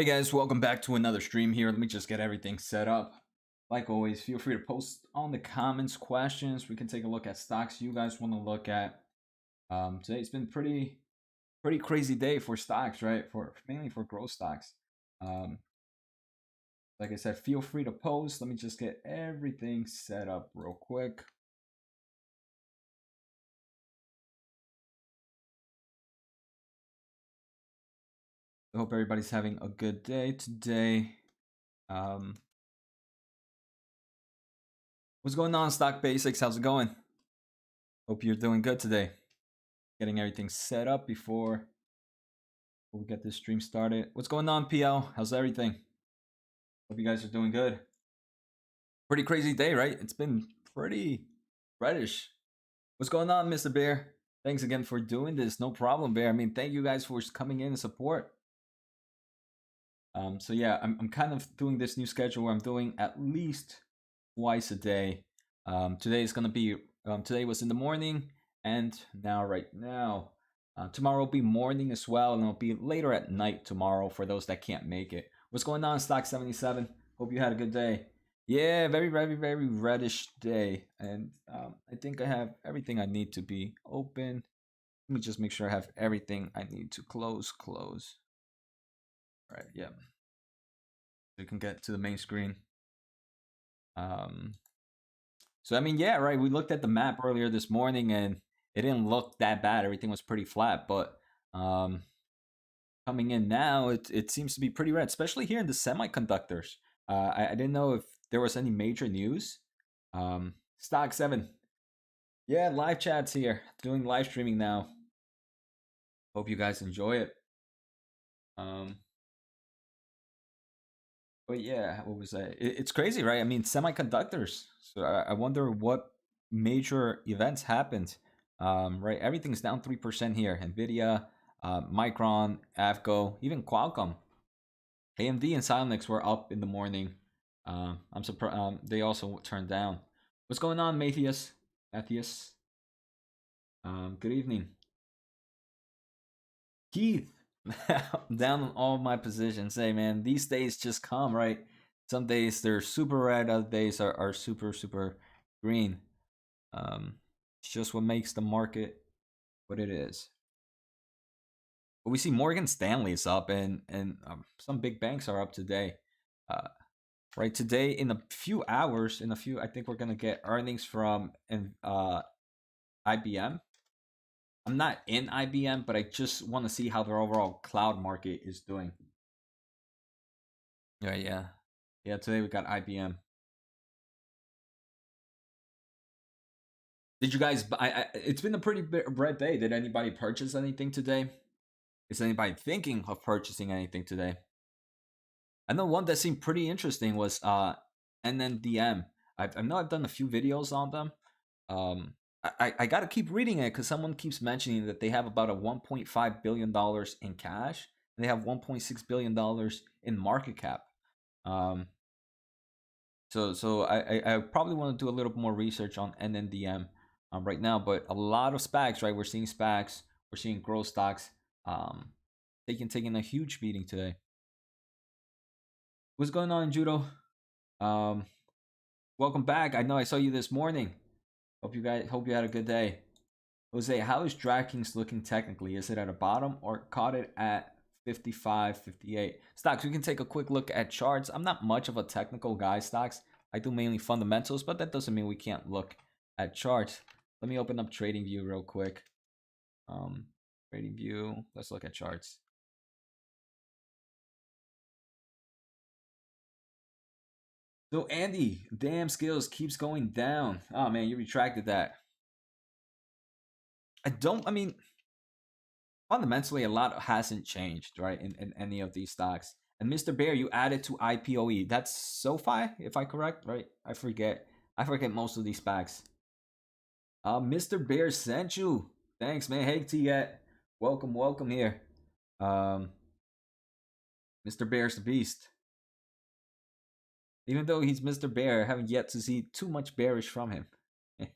Hey guys, welcome back to another stream here. Let me just get everything set up. Like always, feel free to post on the comments questions. We can take a look at stocks you guys want to look at. Today's been pretty crazy day for stocks, right? For mainly for growth stocks. Like I said, feel free to post. Let me just get everything set up real quick. I hope everybody's having a good day today. What's going on, Stock Basics? How's it going? Hope you're doing good today. Getting everything set up before we get this stream started. What's going on, PL? How's everything? Hope you guys are doing good. Pretty crazy day, right? It's been pretty reddish. What's going on, Mr. Bear? Thanks again for doing this. No problem, Bear. I mean, thank you guys for coming in and support. So yeah, I'm kind of doing this new schedule where I'm doing at least twice a day. Today is gonna be today was in the morning, and now right now. Tomorrow will be morning as well, and it'll be later at night tomorrow for those that can't make it. What's going on, Stock 77? Hope you had a good day. Yeah, very reddish day, and I think I have everything I need to be open. Let me just make sure I have everything I need to close. All right, yeah. So you can get to the main screen. So I mean, yeah, right. We looked at the map earlier this morning, and it didn't look that bad. Everything was pretty flat, but coming in now, it seems to be pretty red, especially here in the semiconductors. I didn't know if there was any major news. Stock 7. Yeah, live chats here. Doing live streaming now. Hope you guys enjoy it. But yeah, what was that? It's crazy, right? I mean, semiconductors. So I wonder what major events happened. Right, everything's down 3% here. Nvidia, Micron, Avgo, even Qualcomm, AMD, and Xilinx were up in the morning. I'm surprised they also turned down. What's going on, Matthias? Good evening, Keith. Down on all my positions. Hey man, these days just come, right? Some days they're super red, other days are super green. It's just what makes the market what it is. But we see Morgan Stanley's up, and some big banks are up today. Right today, in a few hours, I think we're gonna get earnings from IBM. I'm not in IBM, but I just want to see how their overall cloud market is doing. Yeah. Today we got IBM. Did you guys? It's been a pretty red day. Did anybody purchase anything today? Is anybody thinking of purchasing anything today? I know one that seemed pretty interesting was NNDM. I know I've done a few videos on them. I got to keep reading it because someone keeps mentioning that they have about a $1.5 billion in cash, and they have $1.6 billion in market cap. So I probably want to do a little more research on NNDM right now, but a lot of SPACs, right? We're seeing SPACs, we're seeing growth stocks taking a huge beating today. What's going on, Judo? Welcome back. I know I saw you this morning. Hope you had a good day. Jose, how is DraftKings looking technically? Is it at a bottom or caught it at 55, 58? Stocks, we can take a quick look at charts. I'm not much of a technical guy, Stocks. I do mainly fundamentals, but that doesn't mean we can't look at charts. Let me open up TradingView real quick. TradingView, let's look at charts. So Andy, damn skills keeps going down. Oh man, you retracted that. I mean, fundamentally, a lot hasn't changed, right, in any of these stocks. And Mr. Bear, you added to IPOE. That's SoFi, if I correct, right? I forget most of these SPACs. Mr. Bear sent you. Thanks, man. Hey, T-Get. Welcome here. Mr. Bear's the beast. Even though he's Mr. Bear, I haven't yet to see too much bearish from him. I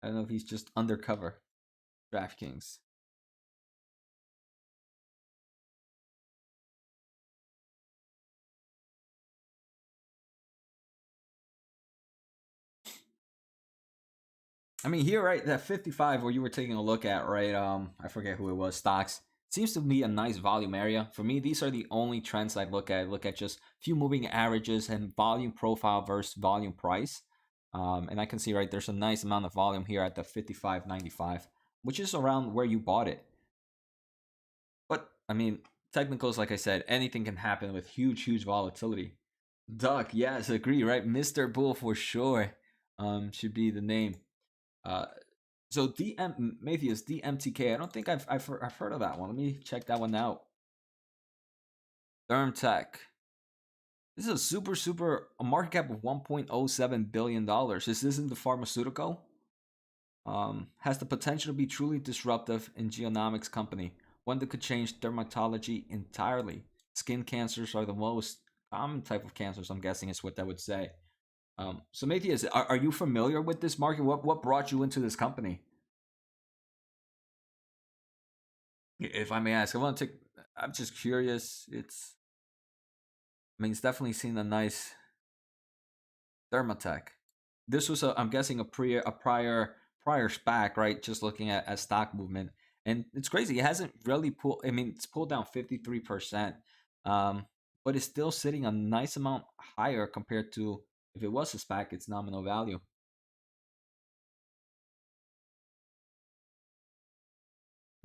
don't know if he's just undercover. DraftKings. I mean, here, right, that 55 where you were taking a look at, right? I forget who it was. Stocks seems to be a nice volume area for me. These are the only trends I look at. I look at just few moving averages and volume profile versus volume price. And I can see, right, there's a nice amount of volume here at the 55.95, which is around where you bought it. But I mean, technicals, like I said, anything can happen with huge volatility. Duck, yes, agree, right? Mr. Bull for sure. Should be the name. Uh, so DM Matthias DMTK. I don't think I've heard of that one. Let me check that one out. Thermtech. This is a super a market cap of $1.07 billion. Is this in the pharmaceutical? Has the potential to be truly disruptive in genomics company, one that could change dermatology entirely. Skin cancers are the most common type of cancers, I'm guessing is what that would say. So Matthias, are you familiar with this market? What brought you into this company? If I may ask, I'm just curious. I mean, it's definitely seen a nice Thermatech. This was I'm guessing a prior SPAC, right? Just looking at stock movement, and it's crazy. It hasn't really pulled. I mean, it's pulled down 53%, but it's still sitting a nice amount higher compared to if it was a SPAC, its nominal value.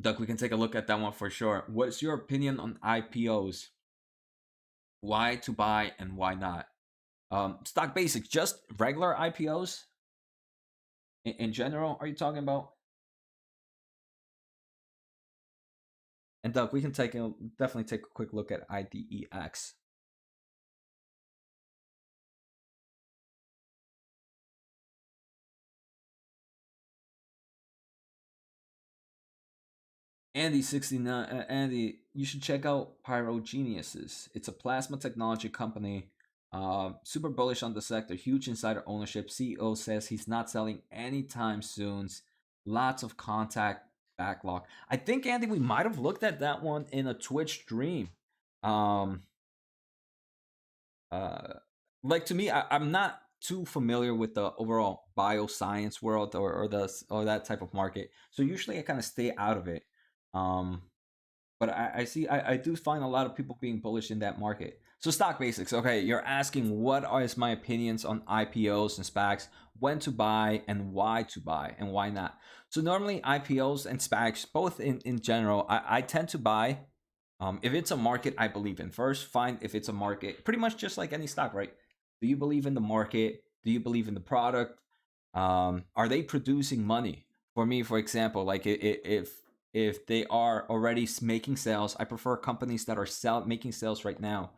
Doug, we can take a look at that one for sure. What's your opinion on IPOs? Why to buy and why not? Stock basics, just regular IPOs in general. Are you talking about? And Doug, we can definitely take a quick look at IDEX. Andy 69, Andy, you should check out Pyrogeniuses. It's a plasma technology company. Super bullish on the sector, huge insider ownership. CEO says he's not selling anytime soon. Lots of contact backlog. I think Andy, we might have looked at that one in a Twitch stream. Um, uh, like to me, I'm not too familiar with the overall bioscience world or that type of market. So usually I kind of stay out of it. Um, but I see I do find a lot of people being bullish in that market. So stock basics. Okay, you're asking what is my opinions on IPOs and SPACs, when to buy and why not. So normally IPOs and SPACs, both in general, I tend to buy if it's a market I believe in. First, find if it's a market, pretty much just like any stock, right? Do you believe in the market? Do you believe in the product? Are they producing money? For me, for example, like if they are already making sales, I prefer companies that are making sales right now.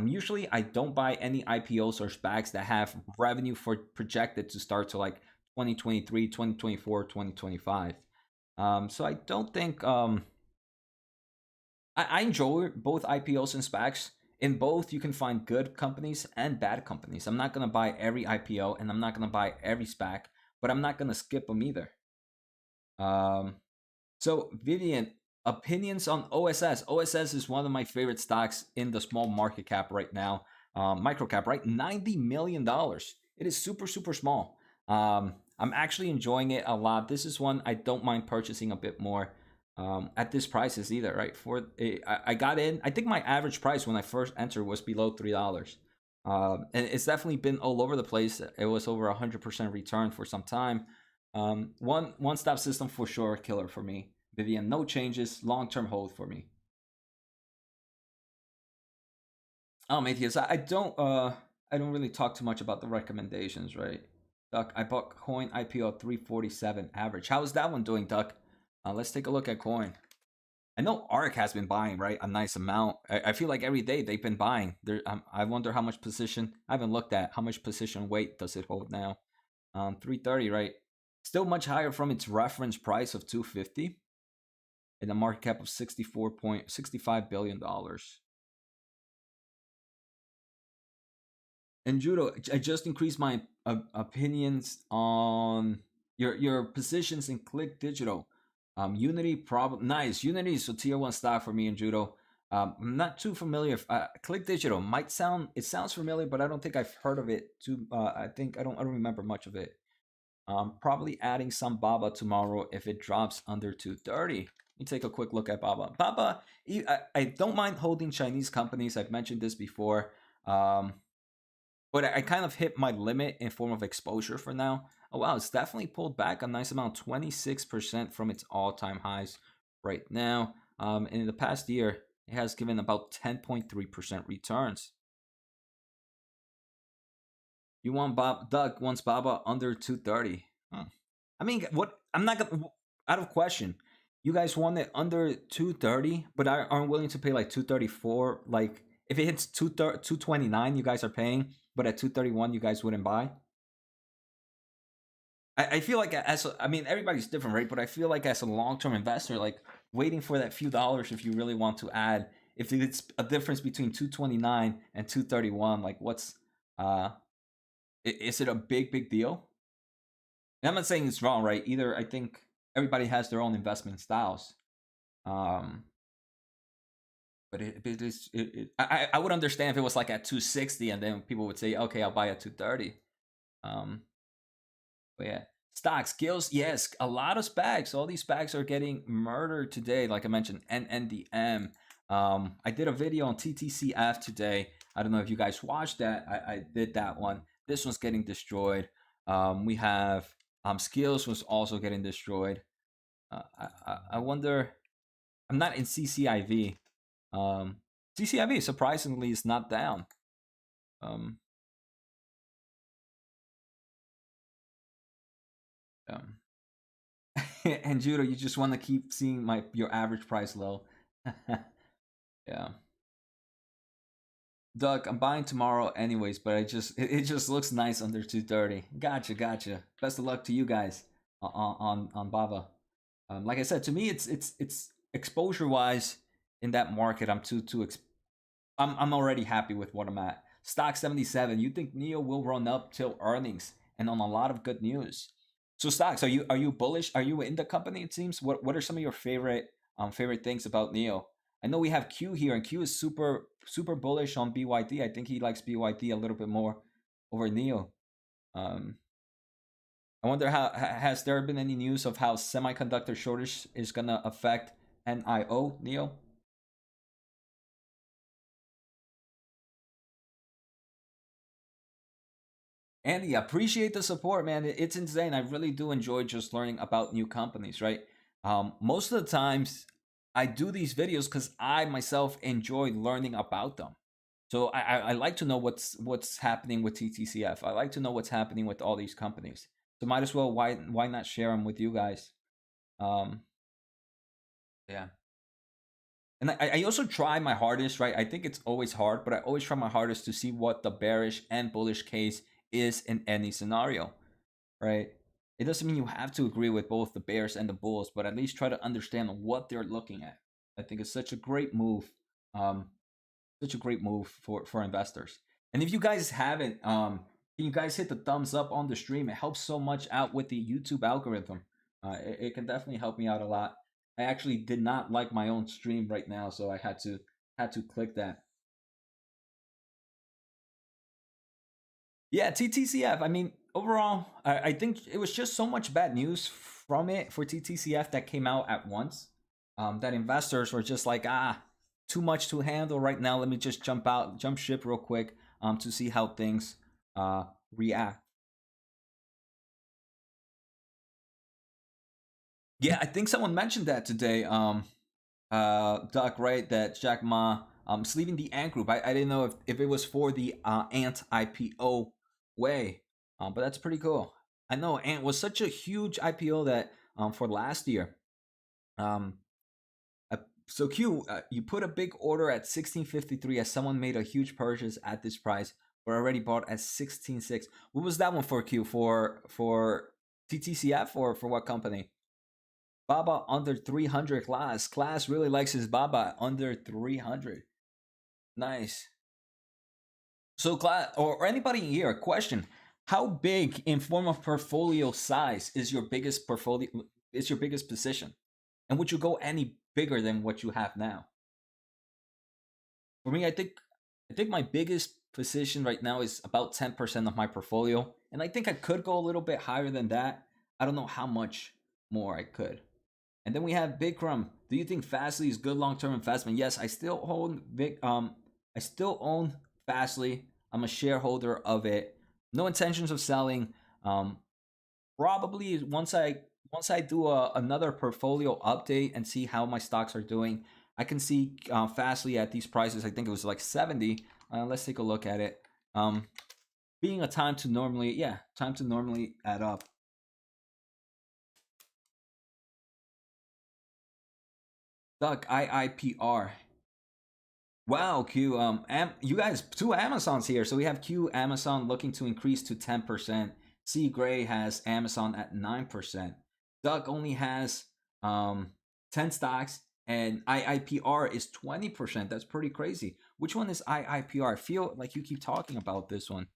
Usually I don't buy any IPOs or SPACs that have revenue for projected to start to like 2023, 2024, 2025. So I don't think I enjoy both IPOs and SPACs. In both, you can find good companies and bad companies. I'm not gonna buy every IPO and I'm not gonna buy every SPAC, but I'm not gonna skip them either. So Vivian, opinions on OSS? OSS is one of my favorite stocks in the small market cap right now, micro cap, right? $90 million. It is super small. I'm actually enjoying it a lot. This is one I don't mind purchasing a bit more. At this prices either, right? I got in. I think my average price when I first entered was below $3. And it's definitely been all over the place. It was over 100% return for some time. One stop system for sure, killer for me. Vivian, no changes, long term hold for me. Oh, Matthias, I don't really talk too much about the recommendations, right? Duck, I bought coin IPO 347 average. How is that one doing, Duck? Let's take a look at coin. I know ARK has been buying, right? A nice amount. I feel like every day they've been buying. I wonder how much position. I haven't looked at how much position weight does it hold now. 330, right? Still much higher from its reference price of 250 in a market cap of $64.65 billion. And Judo, I just increased my opinions on your positions in Click Digital. Unity, problem nice. Unity is a tier one stock for me in Judo. I'm not too familiar. Click Digital sounds familiar, but I don't think I've heard of it. I don't remember much of it. Probably adding some Baba tomorrow if it drops under 230. Let me take a quick look at Baba. Baba, I don't mind holding Chinese companies. I've mentioned this before. But I kind of hit my limit in form of exposure for now. Oh wow, it's definitely pulled back a nice amount, 26% from its all-time highs right now. And in the past year, it has given about 10.3% returns. You want Doug wants Baba under 230. I mean, what? I'm not gonna out of question. You guys want it under 230, but aren't willing to pay like 234. Like if it hits 229, you guys are paying, but at 231, you guys wouldn't buy. I feel like I mean everybody's different, right? But I feel like as a long-term investor, like waiting for that few dollars if you really want to add, if it's a difference between 229 and 231, like what's is it a big deal? And I'm not saying it's wrong, right? Either I think everybody has their own investment styles. But I would understand if it was like at 260 and then people would say, okay, I'll buy at 230. But yeah, stocks, skills, yes, a lot of SPACs. All these SPACs are getting murdered today. Like I mentioned, NNDM. I did a video on TTCF today. I don't know if you guys watched that. I did that one. This one's getting destroyed. We have skills was also getting destroyed. I wonder. I'm not in CCIV. CCIV surprisingly is not down. And Judo, you just want to keep seeing your average price low. Yeah. Doug, I'm buying tomorrow anyways, but it just looks nice under 230. Gotcha. Best of luck to you guys on Baba. Like I said, to me, it's exposure wise in that market. I'm already happy with what I'm at. Stock 77. You think NEO will run up till earnings and on a lot of good news? So stocks, are you bullish? Are you in the company? It seems. What are some of your favorite things about NEO? I know we have Q here, and Q is super bullish on BYD. I think he likes BYD a little bit more over NEO. I wonder how has there been any news of how semiconductor shortage is gonna affect NEO? Andy, appreciate the support, man. It's insane. I really do enjoy just learning about new companies, right? Most of the times, I do these videos because I myself enjoy learning about them. So I like to know what's happening with TTCF. I like to know what's happening with all these companies. So might as well why not share them with you guys? Yeah. And I also try my hardest, right? I think it's always hard, but I always try my hardest to see what the bearish and bullish case is in any scenario, right? It doesn't mean you have to agree with both the bears and the bulls, but at least try to understand what they're looking at. I think it's such a great move, for investors. And if you guys haven't, can you guys hit the thumbs up on the stream? It helps so much out with the YouTube algorithm. It can definitely help me out a lot. I actually did not like my own stream right now, so I had to click that. Yeah, TTCF. I mean, overall, I think it was just so much bad news from it for TTCF that came out at once. That investors were just like, too much to handle right now. Let me just jump ship real quick, to see how things react. Yeah, I think someone mentioned that today. Doc, right? That Jack Ma is leaving the Ant Group. I didn't know if it was for the Ant IPO way, but that's pretty cool. I know Ant was such a huge IPO that for last year. So Q, you put a big order at 1653 as someone made a huge purchase at this price, but already bought at 16.6. What was that one for Q? For TTCF or for what company? Baba under 300 class. Class really likes his Baba under 300. Nice. So class or anybody here, question. How big in form of portfolio size is your biggest portfolio is your biggest position? And would you go any bigger than what you have now? For me, I think my biggest position right now is about 10% of my portfolio. and I think I could go a little bit higher than that. I don't know how much more I could. And then we have Bikram. Do you think Fastly is good long-term investment? Yes, I still own I still own Fastly. I'm a shareholder of it. No intentions of selling. Um, Probably once I do another portfolio update and see how my stocks are doing, I can see Fastly at these prices. I think it was like 70. Let's take a look at it. Being a time to normally add up. Duck IIPR. Wow, Q. You guys, two Amazons here. So we have Q Amazon looking to increase to 10%. C Gray has Amazon at 9%. Duck only has 10 stocks, and IIPR is 20%. That's pretty crazy. Which one is IIPR? I feel like you keep talking about this one.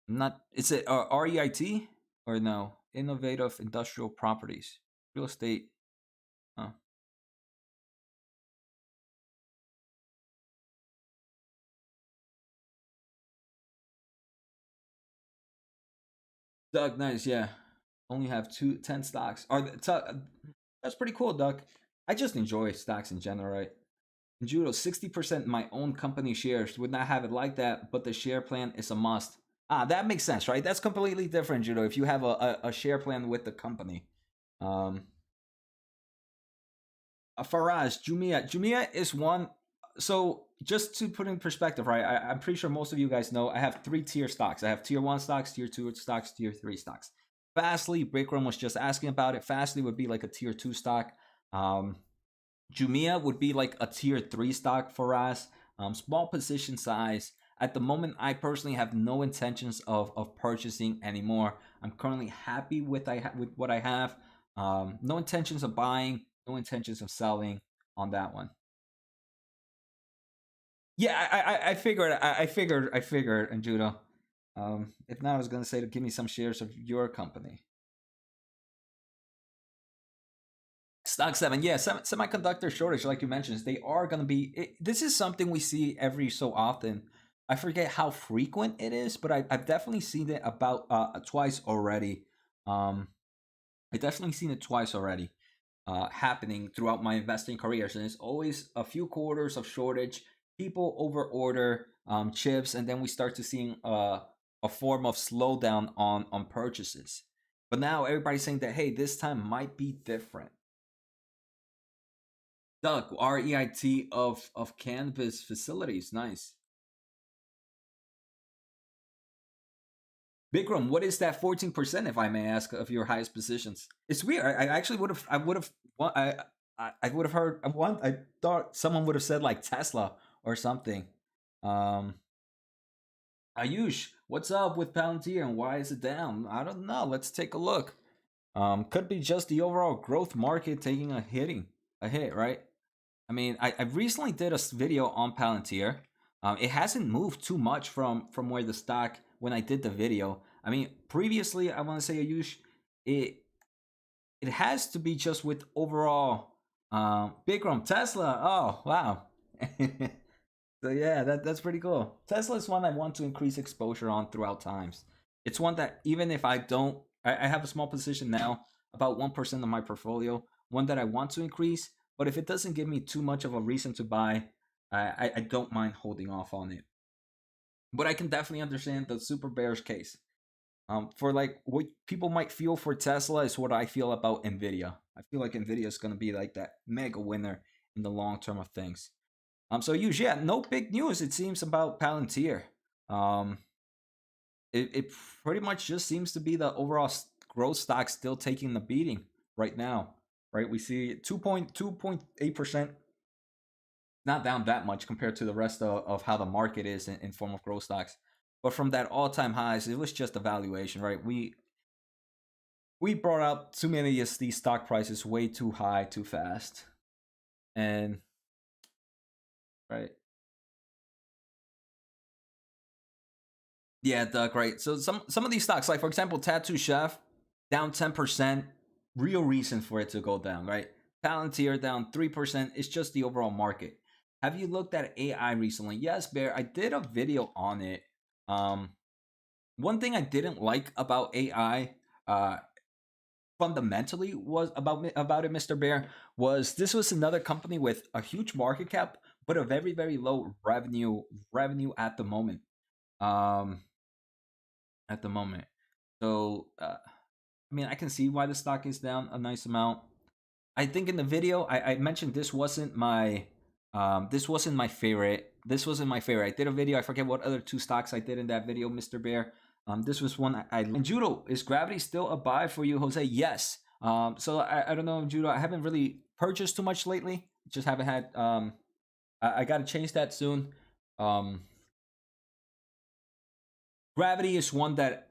Not. Is it REIT or no? Innovative Industrial Properties, real estate. Oh. Doug, nice, yeah. Only have 10 stocks. That's pretty cool, Doug. I just enjoy stocks in general, right? In Judo, 60% my own company shares. Would not have it like that, but the share plan is a must. That makes sense, right? That's completely different, Judo. If you have a share plan with the company. Um, Faraz, Jumia is one. So just to put in perspective, right? I'm pretty sure most of you guys know I have 3 tier stocks. I have tier 1 stocks, tier 2 stocks, tier 3 stocks. Fastly, Bikram was just asking about it. Fastly would be like a tier 2 stock. Jumia would be like a tier 3 stock for us. Small position size. At the moment, I personally have no intentions of purchasing anymore. I'm currently happy with what I have. No intentions of buying, no intentions of selling on that one. Yeah, I figured, and Judo. If not, I was gonna say to give me some shares of your company. Stock 7, yeah, semiconductor shortage, like you mentioned, they are gonna be. This is something we see every so often. I forget how frequent it is, but I've definitely seen it about twice already. Um, I definitely seen it twice already. Happening throughout my investing careers, and it's always a few quarters of shortage. People over order chips, and then we start to seeing a form of slowdown on purchases. But now everybody's saying that, hey, this time might be different. Doug, REIT of Canvas facilities, nice. Bikram, what is that 14%, if I may ask, of your highest positions? It's weird. I actually I would have heard one. I thought someone would have said like Tesla or something. Um, Ayush, what's up with Palantir and why is it down? I don't know. Let's take a look. Could be just the overall growth market taking a hit, right? I mean, I recently did a video on Palantir. It hasn't moved too much from where the stock when I did the video. I mean, previously, I want to say, Ayush, it it has to be just with overall Bikram Tesla. Oh wow. So yeah, that's pretty cool. Tesla is one I want to increase exposure on throughout times. It's one that even if I don't, I have a small position now, about 1% of my portfolio, one that I want to increase. But if it doesn't give me too much of a reason to buy, I don't mind holding off on it. But I can definitely understand the super bearish case. For like what people might feel for Tesla is what I feel about Nvidia. I feel like Nvidia is going to be like that mega winner in the long term of things. So usually, yeah, no big news it seems about Palantir. Um, it pretty much just seems to be the overall growth stock still taking the beating right now. Right, we see 2.8%, not down that much compared to the rest of how the market is in form of growth stocks. But from that all-time highs, it was just a valuation, right? We brought up too many of these stock prices way too high, too fast, and right. Yeah, Doug, right. So some of these stocks, like for example, Tattoo Chef, down 10%. Real reason for it to go down, right? Palantir down 3%. It's just the overall market. Have you looked at AI recently? Yes, Bear. I did a video on it. Um, one thing I didn't like about AI, fundamentally was about it, Mr. Bear, was this was another company with a huge market cap, but a very very low revenue at the moment. Um, at the moment. So I mean, I can see why the stock is down a nice amount. I think in the video I mentioned this wasn't my favorite. This wasn't my favorite. I did a video. I forget what other two stocks I did in that video, Mr. Bear. This was one I and Judo, is Gravity still a buy for you, Jose? Yes. So I don't know, Judo. I haven't really purchased too much lately. Just haven't had. I got to change that soon. Um, Gravity is one that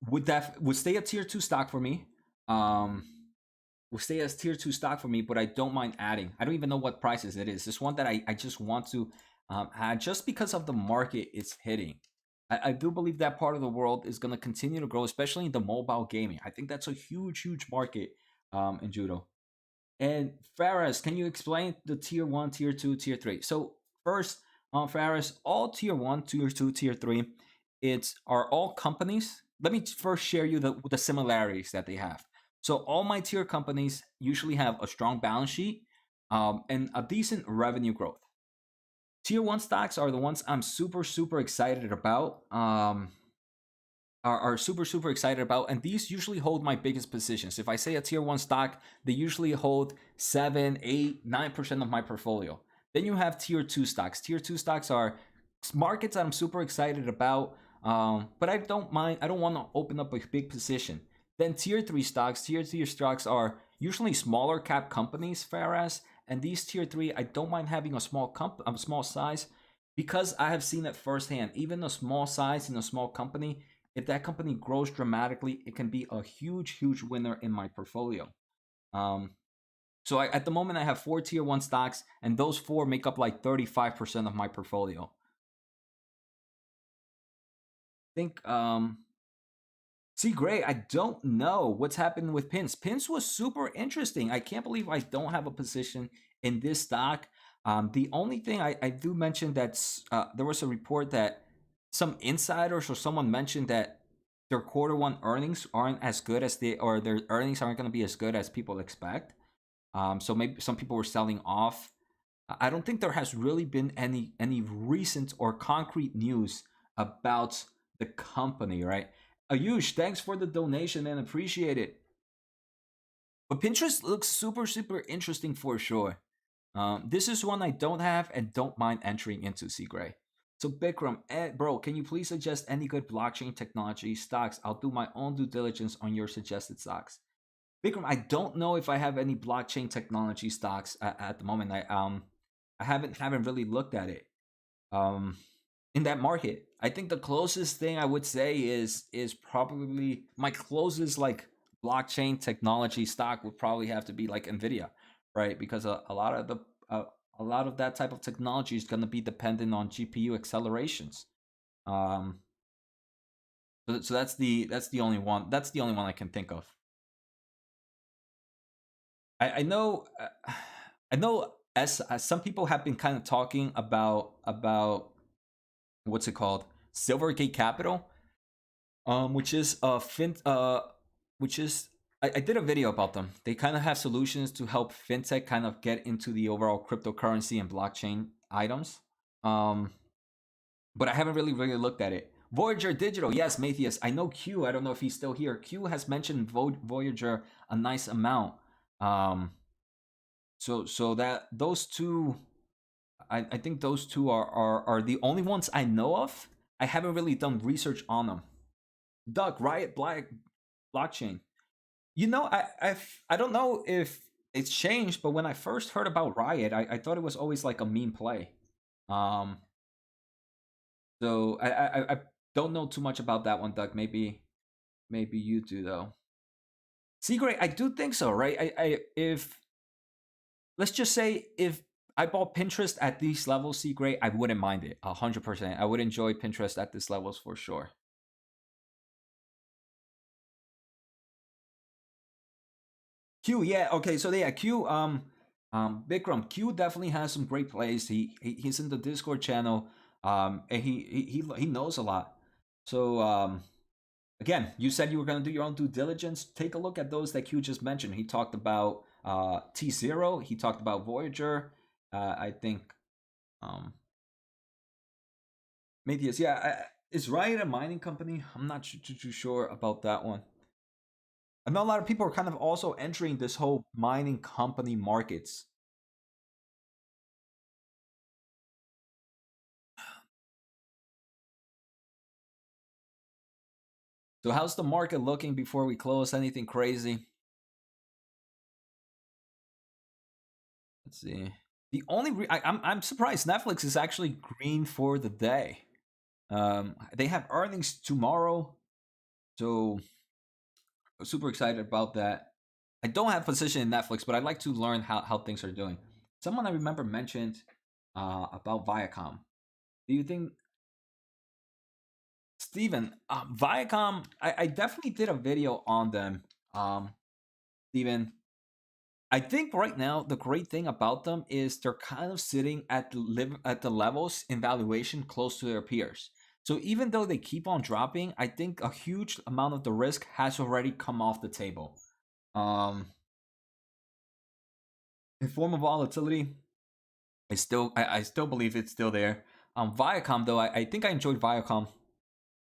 would stay a tier 2 stock for me. Will stay as tier 2 stock for me, but I don't mind adding. I don't even know what prices it is. It's one that I just want to add just because of the market it's hitting. I do believe that part of the world is going to continue to grow, especially in the mobile gaming. I think that's a huge market in Judo. And Faraz, can you explain the tier 1, tier 2, tier 3? So first, Faraz, all tier 1, tier 2, tier 3, are all companies. Let me first share you the similarities that they have. So all my tier companies usually have a strong balance sheet and a decent revenue growth. Tier 1 stocks are the ones I'm super excited about. Are super excited about, and these usually hold my biggest positions. If I say a tier 1 stock, they usually hold 7, 8, 9% of my portfolio. Then you have tier 2 stocks. Tier 2 stocks are markets that I'm super excited about, but I don't want to open up a big position. Then tier 3 stocks, are usually smaller cap companies, Faraz, and these tier 3, I don't mind having a small size, because I have seen it firsthand. Even a small size in a small company, if that company grows dramatically, it can be a huge winner in my portfolio. So at the moment, I have 4 tier 1 stocks, and those 4 make up like 35% of my portfolio. I think, see, Gray, I don't know what's happened with Pins. Pins was super interesting. I can't believe I don't have a position in this stock. The only thing I do mention that's there was a report that some insiders or someone mentioned that their quarter 1 earnings aren't as good as their earnings aren't going to be as good as people expect. So maybe some people were selling off. I don't think there has really been any recent or concrete news about the company, right? Ayush, thanks for the donation and appreciate it. But Pinterest looks super interesting for sure. This is one I don't have and don't mind entering into, C Gray. So Bikram, bro, can you please suggest any good blockchain technology stocks? I'll do my own due diligence on your suggested stocks. Bikram, I don't know if I have any blockchain technology stocks at the moment. I haven't really looked at it. In that market, I think the closest thing I would say is probably my closest like blockchain technology stock would probably have to be like Nvidia, right? Because a lot of the a lot of that type of technology is going to be dependent on GPU accelerations. So that's the only one. That's the only one I can think of. I know I know as some people have been kind of talking about what's it called, Silvergate Capital, which is which is I did a video about them. They kind of have solutions to help fintech kind of get into the overall cryptocurrency and blockchain items. But I haven't really looked at it. Voyager Digital, yes, Matthias. I know Q. I don't know if he's still here. Q has mentioned Voyager a nice amount. So that those two, I think those two are the only ones I know of. I haven't really done research on them. Duck, Riot blockchain. You know, I don't know if it's changed, but when I first heard about Riot, I thought it was always like a meme play. So I don't know too much about that one, Doug. Maybe you do though. Secret, I do think so, right? If let's just say if I bought Pinterest at these levels, Secret, I wouldn't mind it 100%. I would enjoy Pinterest at these levels for sure. Q, yeah, okay, so yeah, Q, Bikram, Q definitely has some great plays. He's in the Discord channel, and he knows a lot. So again, you said you were going to do your own due diligence. Take a look at those that Q just mentioned. He talked about T0. He talked about Voyager. I think Matthias, yeah, is Riot a mining company? I'm not too sure about that one. I know a lot of people are kind of also entering this whole mining company markets. So how's the market looking before we close? Anything crazy? Let's see. The only I'm surprised Netflix is actually green for the day. They have earnings tomorrow, so I'm super excited about that. I don't have position in Netflix, but I'd like to learn how things are doing. Someone I remember mentioned about Viacom. Do you think, Steven, Viacom, I definitely did a video on them. Steven, I think right now the great thing about them is they're kind of sitting at the levels in valuation close to their peers. So even though they keep on dropping, I think a huge amount of the risk has already come off the table. In form of volatility, I still believe it's still there. Viacom though, I think I enjoyed Viacom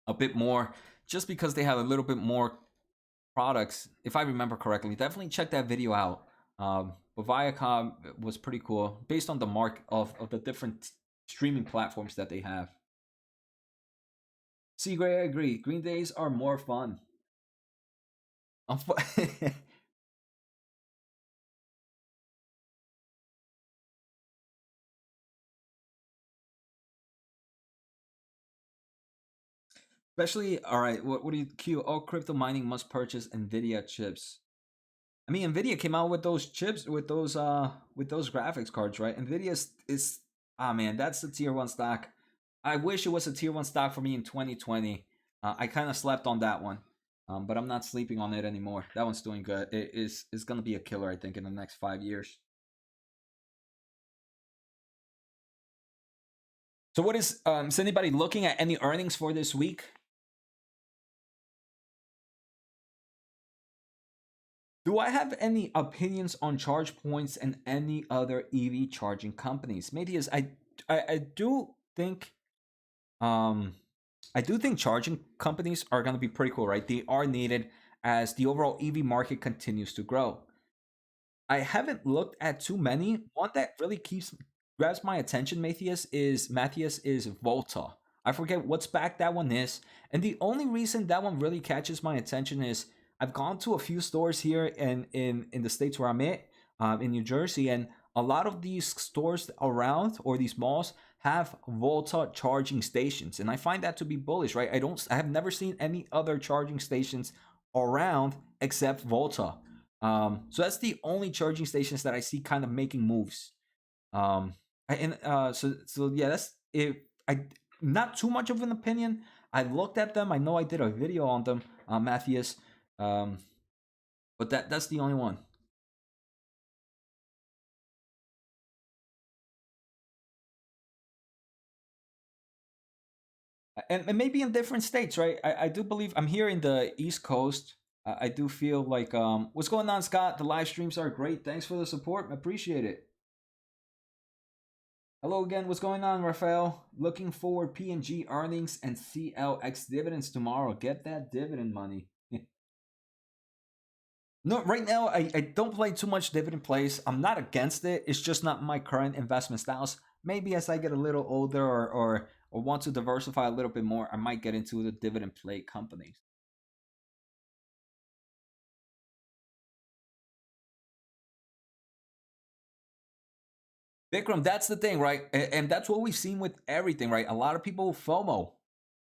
a bit more just because they have a little bit more products, if I remember correctly. Definitely check that video out. But Viacom was pretty cool based on the mark of the different streaming platforms that they have. See, Gray, I agree. Green days are more fun. Especially, all right, what do you Q? All crypto mining must purchase NVIDIA chips. I mean, NVIDIA came out with those chips, with those graphics cards, right? NVIDIA is ah man, that's the tier one stock. I wish it was a tier one stock for me in 2020. I kind of slept on that one, but I'm not sleeping on it anymore. That one's doing good. It is going to be a killer, I think, in the next 5 years. So, what is anybody looking at any earnings for this week? Do I have any opinions on charge points and any other EV charging companies? Maybe is I do think um I do think charging companies are going to be pretty cool, right? They are needed as the overall EV market continues to grow. I haven't looked at too many. One that really grabs my attention, Matthias, is Volta. I forget what SPAC that one is, and the only reason that one really catches my attention is I've gone to a few stores here in the states where I'm at, in New Jersey, and a lot of these stores around or these malls have Volta charging stations, and I find that to be bullish, right? I have never seen any other charging stations around except Volta. So that's the only charging stations that I see kind of making moves. So yeah, that's if I not too much of an opinion. I looked at them. I know I did a video on them, Matthias. Um, but that's the only one. And maybe in different states, right? I do believe I'm here in the East Coast. I do feel like what's going on, Scott? The live streams are great. Thanks for the support. I appreciate it. Hello again. What's going on, Rafael? Looking forward P&G earnings and CLX dividends tomorrow. Get that dividend money. No, right now I don't play too much dividend plays. I'm not against it. It's just not my current investment styles. Maybe as I get a little older or want to diversify a little bit more, I might get into the dividend play companies. Vikram, that's the thing, right? And that's what we've seen with everything, right? A lot of people FOMO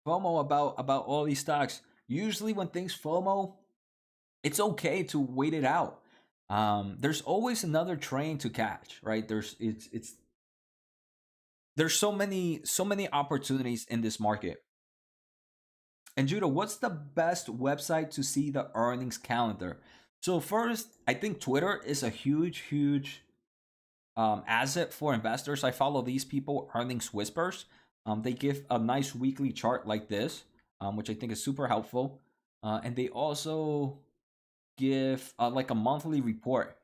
about all these stocks. Usually when things FOMO, it's okay to wait it out. There's always another train to catch, right? There's so many opportunities in this market. And Judah, what's the best website to see the earnings calendar? So first, I think Twitter is a huge asset for investors. I follow these people, Earnings Whispers. They give a nice weekly chart like this, which I think is super helpful. and they also give like a monthly report.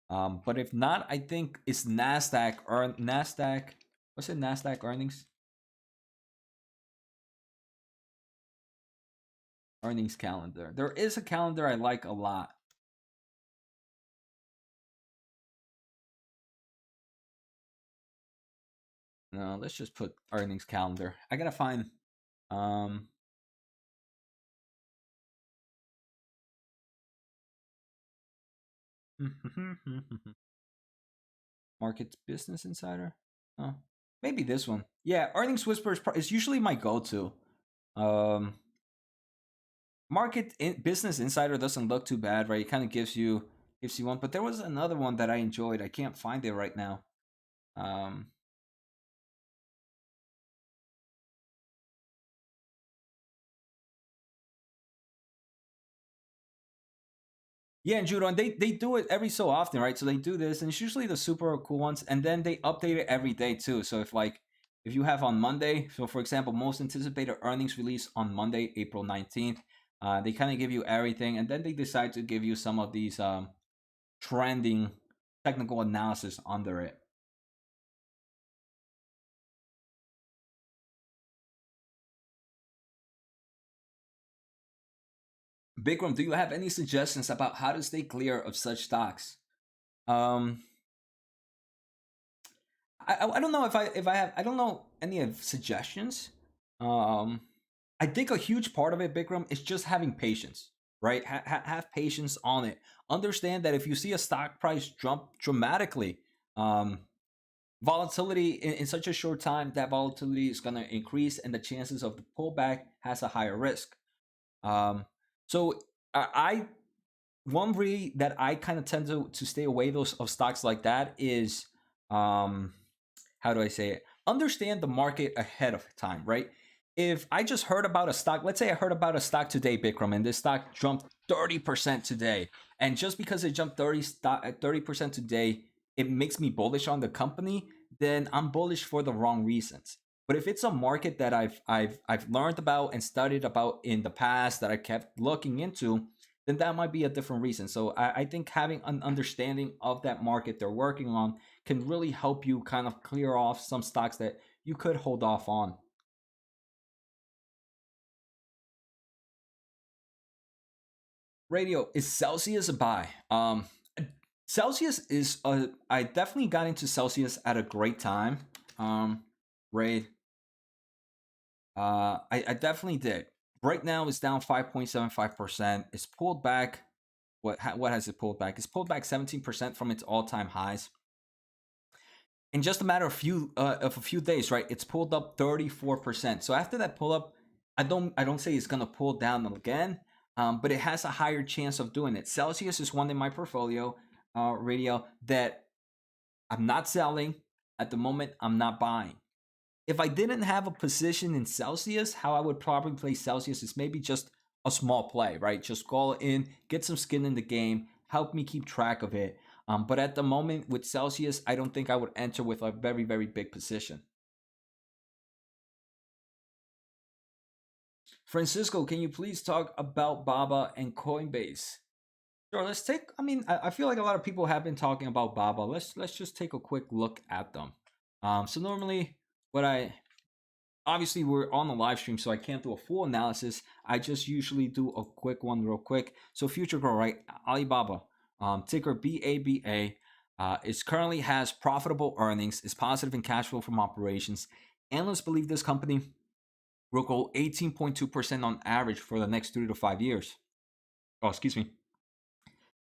But if not, I think it's Nasdaq or Nasdaq. What's it? Nasdaq earnings calendar. There is a calendar I like a lot. No, let's just put earnings calendar. I gotta find um Markets Business Insider. Oh, maybe this one. Yeah, Earnings Whisper is usually my go-to. Um, Business Insider doesn't look too bad, right? It kind of gives you one. But there was another one that I enjoyed. I can't find it right now. Um, Yeah, and Judo, and they do it every so often, right? So they do this, and it's usually the super cool ones, and then they update it every day too. So if you have on Monday, so for example, most anticipated earnings release on Monday, April 19th, they kind of give you everything, and then they decide to give you some of these trending technical analysis under it. Bikram, do you have any suggestions about how to stay clear of such stocks? Um, I don't know if I have I don't know any of suggestions. Um, I think a huge part of it, Bikram, is just having patience, right? Have patience on it. Understand that if you see a stock price jump dramatically, um, volatility in such a short time, that volatility is going to increase, and the chances of the pullback has a higher risk. Um, so I one way that I kind of tend to stay away those of stocks like that is um how do I say it? Understand the market ahead of time, right? If I just heard about a stock, let's say I heard about a stock today, Bikram, and this stock jumped 30% today. And just because it jumped 30% today, it makes me bullish on the company, then I'm bullish for the wrong reasons. But if it's a market that I've learned about and studied about in the past that I kept looking into, then that might be a different reason. So I think having an understanding of that market they're working on can really help you kind of clear off some stocks that you could hold off on. Radio, is Celsius a buy? Celsius is a. I definitely got into Celsius at a great time. Ray, I definitely did. Right now, it's down 5.75%. It's pulled back. What has it pulled back? It's pulled back 17% from its all-time highs. In just a matter of a few days, right? It's pulled up 34%. So after that pull up, I don't say it's gonna pull down again, but it has a higher chance of doing it. Celsius is one in my portfolio, radio, that I'm not selling at the moment. I'm not buying. If I didn't have a position in Celsius, how I would probably play Celsius is maybe just a small play, right? Just call in, get some skin in the game, help me keep track of it. But at the moment with Celsius, I don't think I would enter with a very, very big position. Francisco, can you please talk about Baba and Coinbase? Sure, let's take. I mean, I feel like a lot of people have been talking about Baba. Let's just take a quick look at them. So normally, what I obviously we're on the live stream, so I can't do a full analysis. I just usually do a quick one real quick. So Future Grow, right? Alibaba, ticker BABA, is currently has profitable earnings, is positive in cash flow from operations. Analysts believe this company will grow 18.2% on average for the next 3 to 5 years. Oh, excuse me.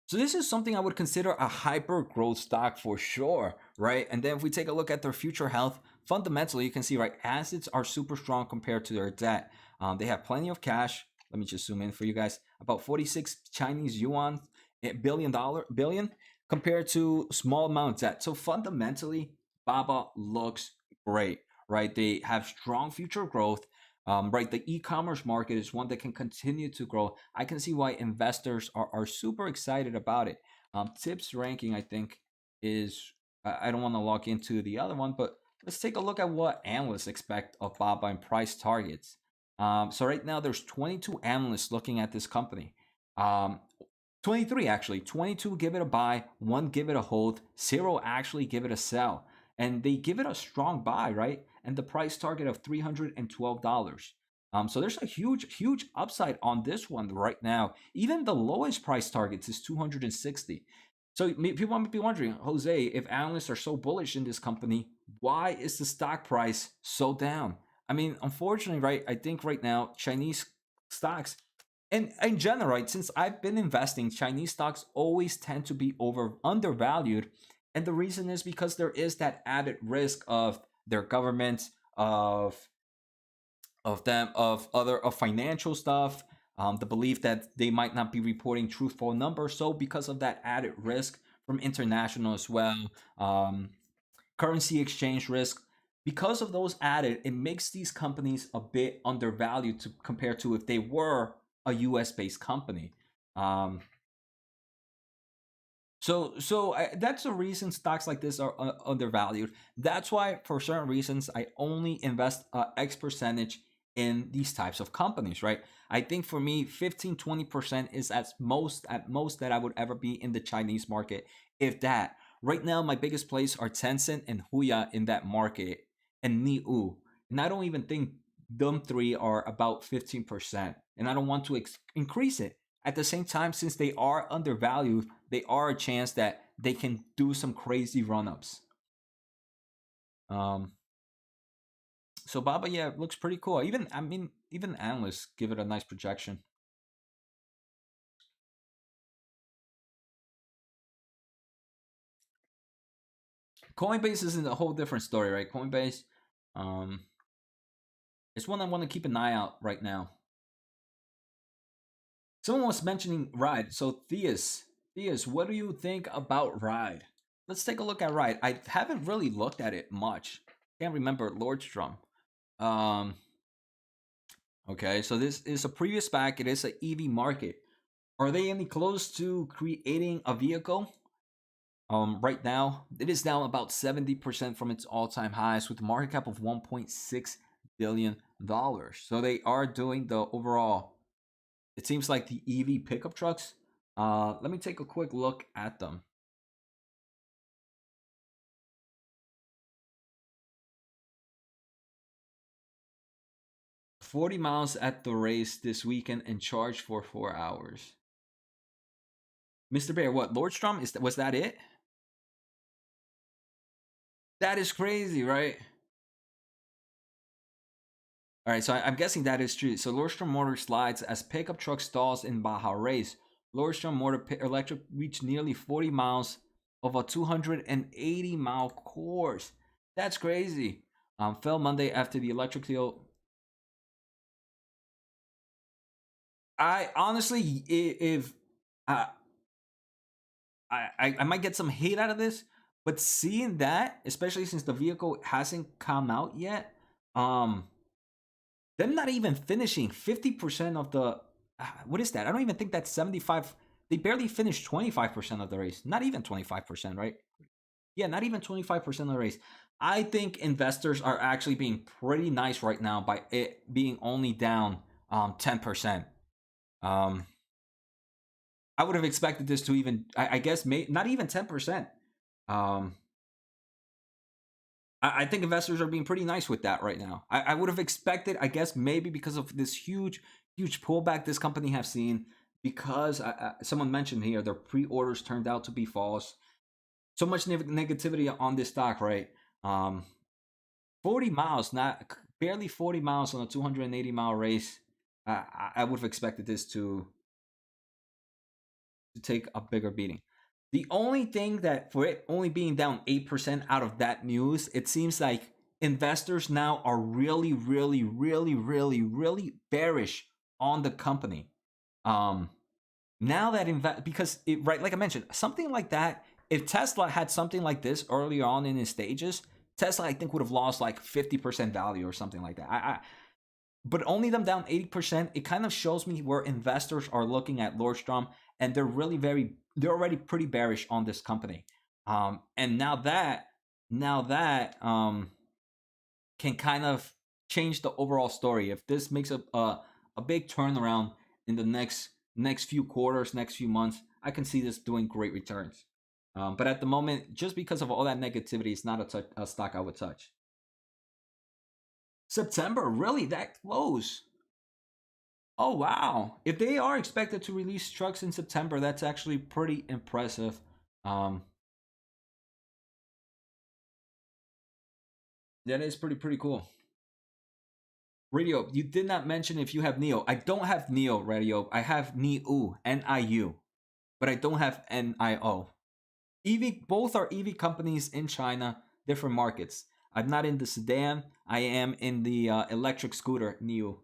So this is something I would consider a hyper growth stock for sure, right? And then if we take a look at their future health, fundamentally, you can see, right, assets are super strong compared to their debt. They have plenty of cash. Let me just zoom in for you guys. About 46 Chinese yuan, billion compared to small amount of debt. So fundamentally, Baba looks great, right? They have strong future growth. Right, the e-commerce market is one that can continue to grow. I can see why investors are super excited about it. Tips ranking, I think, is I don't want to lock into the other one, but let's take a look at what analysts expect of Baba and price targets. So right now there's 22 analysts looking at this company. 23 actually. 22 give it a buy, 1 give it a hold, 0 actually give it a sell. And they give it a strong buy, right? And the price target of $312. So there's a huge upside on this one right now. Even the lowest price targets is 260. So people might be wondering, Jose, if analysts are so bullish in this company, why is the stock price so down? I mean, unfortunately, right, I think right now Chinese stocks, and in general, right, since I've been investing, Chinese stocks always tend to be undervalued. And the reason is because there is that added risk of their government, of them, of financial stuff, the belief that they might not be reporting truthful numbers. So because of that added risk from international as well, currency exchange risk, because of those added, it makes these companies a bit undervalued to compare to if they were a US based company. That's the reason stocks like this are undervalued. That's why, for certain reasons, I only invest X percentage in these types of companies, right? I think for me, 15-20% is at most that I would ever be in the Chinese market, if that. Right now, my biggest plays are Tencent and Huya in that market, and Niu. And I don't even think them three are about 15%. And I don't want to increase it. At the same time, since they are undervalued, they are a chance that they can do some crazy run-ups. So Baba, yeah, looks pretty cool. Even analysts give it a nice projection. Coinbase is a whole different story, right? Coinbase, it's one I want to keep an eye out right now. Someone was mentioning Ride. So Theus, what do you think about Ride? Let's take a look at Ride. I haven't really looked at it much. Can't remember Lordstrom. Okay, so this is a previous SPAC. It is an EV market. Are they any close to creating a vehicle? Right now, it is down about 70% from its all-time highs with a market cap of $1.6 billion. So they are doing the overall, it seems like the EV pickup trucks. Let me take a quick look at them. $40 miles at the race this weekend and charged for 4 hours. Mr. Bear, what? Lordstrom? Was that it? That is crazy, right? All right, so I'm guessing that is true. So Lordstrom Motor slides as pickup truck stalls in Baja race. Lordstrom Motor Electric reached nearly 40 miles of a 280-mile course. That's crazy. Fell Monday after the electric deal. I honestly, if I might get some hate out of this, but seeing that, especially since the vehicle hasn't come out yet, them not even finishing 50% of the what is that? I don't even think that's 75. They barely finished 25% of the race. Not even 25%, right? Yeah, not even 25% of the race. I think investors are actually being pretty nice right now by it being only down 10%. I would have expected this to even, I guess, not even 10%. I think investors are being pretty nice with that right now. I would have expected, I guess, maybe because of this huge pullback this company have seen, because someone mentioned here their pre-orders turned out to be false. So much negativity on this stock, right? 40 miles, not barely 40 miles on a 280-mile race. I would have expected this to take a bigger beating. The only thing that, for it only being down 8% out of that news, it seems like investors now are really bearish on the company. Now that because it, right, like I mentioned, something like that, if Tesla had something like this earlier on in its stages, Tesla I think would have lost like 50% value or something like that. But only them down 80%, it kind of shows me where investors are looking at Lordstrom, and they're already pretty bearish on this company. And now that can kind of change the overall story. If this makes a big turnaround in the next few quarters, next few months, I can see this doing great returns. But at the moment, just because of all that negativity, it's not a stock I would touch. September, really that close? Oh wow! If they are expected to release trucks in September, that's actually pretty impressive. Um, that is pretty cool. Radio, you did not mention if you have Neo. I don't have Neo, Radio. I have NIU, Niu, but I don't have NIO. EV, both are EV companies in China, different markets. I'm not in the sedan. I am in the electric scooter, NIU.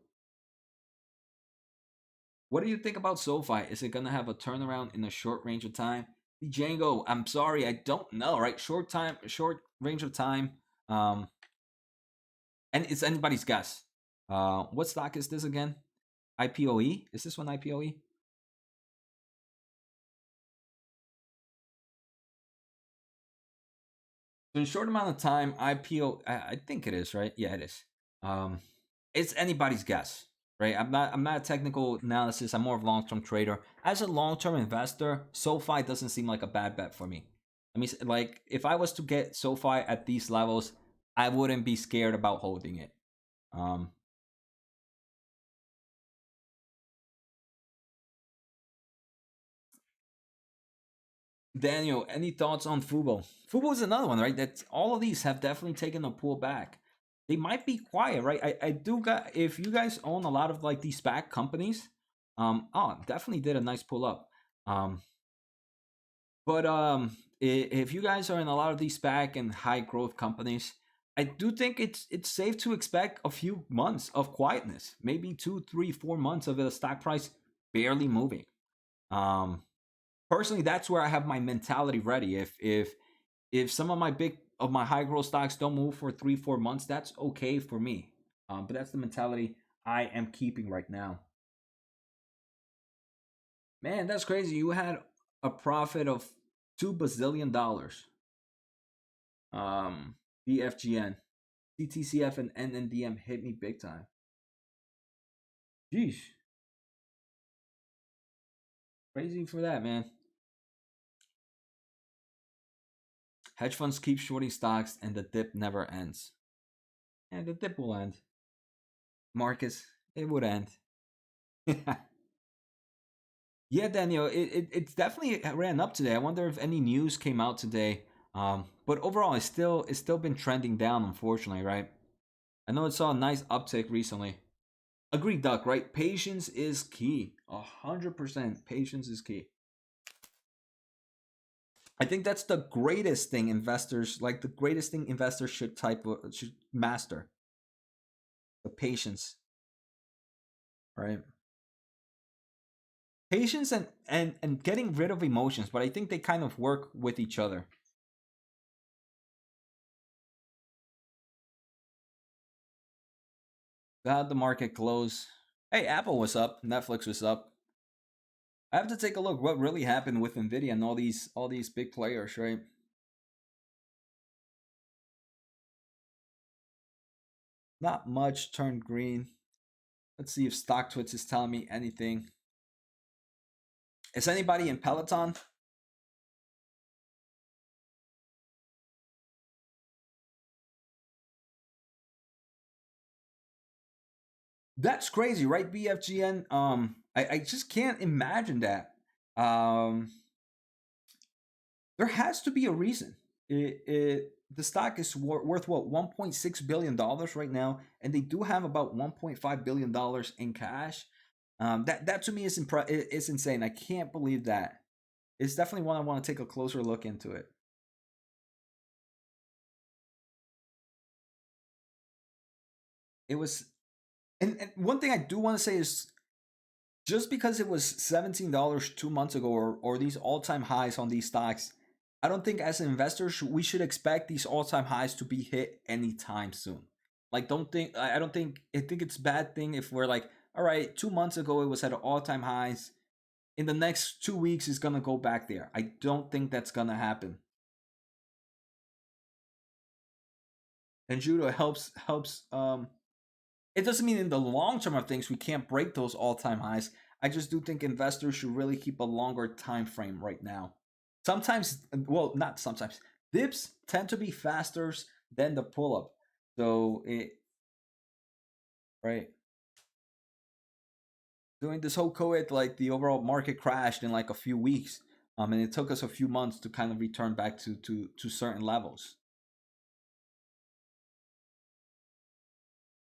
What do you think about SoFi? Is it gonna have a turnaround in a short range of time? The Django, I'm sorry, I don't know. Right, short range of time. Um, and it's anybody's guess. What stock is this again? IPOE? Is this one IPOE? So in a short amount of time, IPO. I think it is right. Yeah, it is. Um, it's anybody's guess, right? I'm not a technical analysis. I'm more of a long term trader. As a long term investor, SoFi doesn't seem like a bad bet for me. I mean, like if I was to get SoFi at these levels, I wouldn't be scared about holding it. Um, Daniel, any thoughts on Fubo? Fubo is another one, right? That all of these have definitely taken a pull back. They might be quiet, right? I do got if you guys own a lot of like these SPAC companies, definitely did a nice pull up. Um, but if you guys are in a lot of these SPAC and high growth companies, I do think it's safe to expect a few months of quietness, maybe 2, 3, 4 months of the stock price barely moving. Um, Personally, that's where I have my mentality ready. If some of my high growth stocks don't move for 3, 4 months, that's okay for me. But that's the mentality I am keeping right now. Man, that's crazy. You had a profit of $2 bazillion. Um, BFGN, TTCF, and NNDM hit me big time. Jeez, crazy for that, man. Hedge funds keep shorting stocks, and the dip never ends. And the dip will end. Marcus, it would end. Yeah, Daniel, it's definitely ran up today. I wonder if any news came out today. But overall, it's still been trending down, unfortunately, right? I know it saw a nice uptick recently. Agreed, Duck. Right? Patience is key. 100%. Patience is key. I think that's the greatest thing investors like. The greatest thing investors should master the patience, right? Patience and getting rid of emotions, but I think they kind of work with each other. How'd the market close? Hey, Apple was up. Netflix was up. I have to take a look what really happened with Nvidia and all these big players, right? Not much turned green. Let's see if StockTwits is telling me anything. Is anybody in Peloton? That's crazy, right? BFGN. I just can't imagine that. Um, there has to be a reason. The stock is worth what $1.6 billion right now, and they do have about $1.5 billion in cash. That to me is insane. I can't believe that. It's definitely one I want to take a closer look into it. It was, and one thing I do want to say is just because it was $17 2 months ago, or these all-time highs on these stocks, I don't think as investors we should expect these all-time highs to be hit anytime soon. Like, I don't think I think it's a bad thing if we're like, all right, 2 months ago it was at all-time highs. In the next 2 weeks, it's gonna go back there. I don't think that's gonna happen. And judo helps It doesn't mean in the long term of things we can't break those all-time highs. I just do think investors should really keep a longer time frame right now. Sometimes, well, not sometimes, dips tend to be faster than the pull-up. So right, during this whole COVID, like the overall market crashed in like a few weeks. And it took us a few months to kind of return back to certain levels.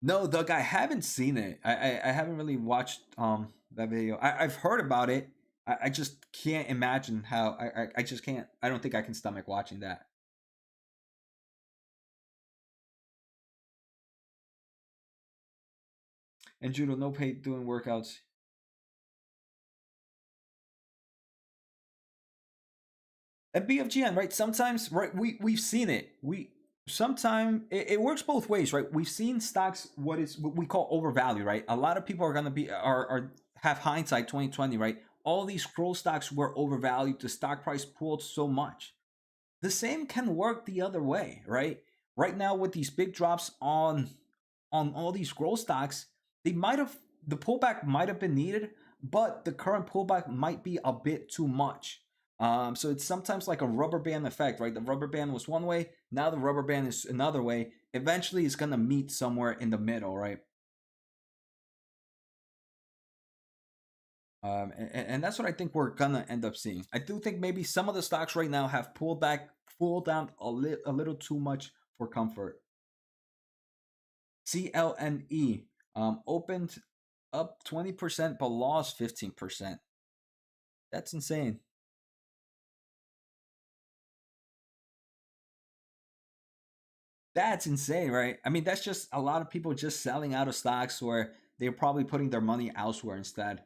No, Doug, I haven't seen it. I haven't really watched that video. I've heard about it. I just can't imagine how I just can't. I don't think I can stomach watching that. And judo, no pay doing workouts. At BFGN, right? Sometimes, right? We've seen it. We sometimes it works both ways, right? We've seen stocks what we call overvalue, right? A lot of people are gonna be are have hindsight 2020, right? All these growth stocks were overvalued. The stock price pulled so much. The same can work the other way, right? Right now, with these big drops on all these growth stocks, they might have the pullback might have been needed, but the current pullback might be a bit too much. So it's sometimes like a rubber band effect, right? The rubber band was one way, now the rubber band is another way. Eventually, it's gonna meet somewhere in the middle, right? And that's what I think we're gonna end up seeing. I do think maybe some of the stocks right now have pulled down a little too much for comfort. CLNE opened up 20% but lost 15%. That's insane. That's insane, right? I mean, that's just a lot of people just selling out of stocks where they're probably putting their money elsewhere instead.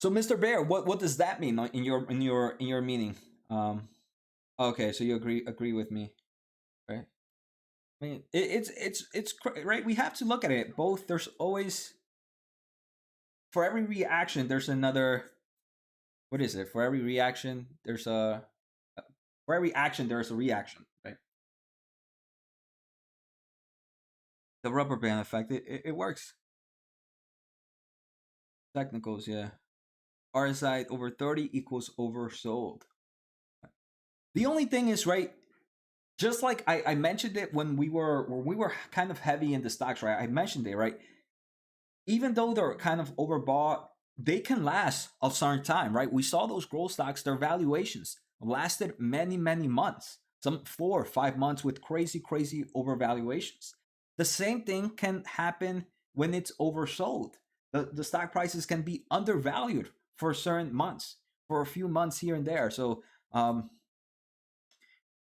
So, Mr. Bear, what does that mean in your meaning? Um, okay, so you agree with me, right? I mean, right. We have to look at it both. There's always for every reaction, there's another. What is it? For every reaction, there's a. For every action, there's a reaction, right? The rubber band effect. It works. Technicals, yeah. RSI over 30 equals oversold. The only thing is, right, just like I mentioned it when we were kind of heavy in the stocks, right? I mentioned it, right? Even though they're kind of overbought, they can last a certain time, right? We saw those growth stocks, their valuations lasted many, many months, some 4 or 5 months with crazy, crazy overvaluations. The same thing can happen when it's oversold. The stock prices can be undervalued for certain months, for a few months here and there. So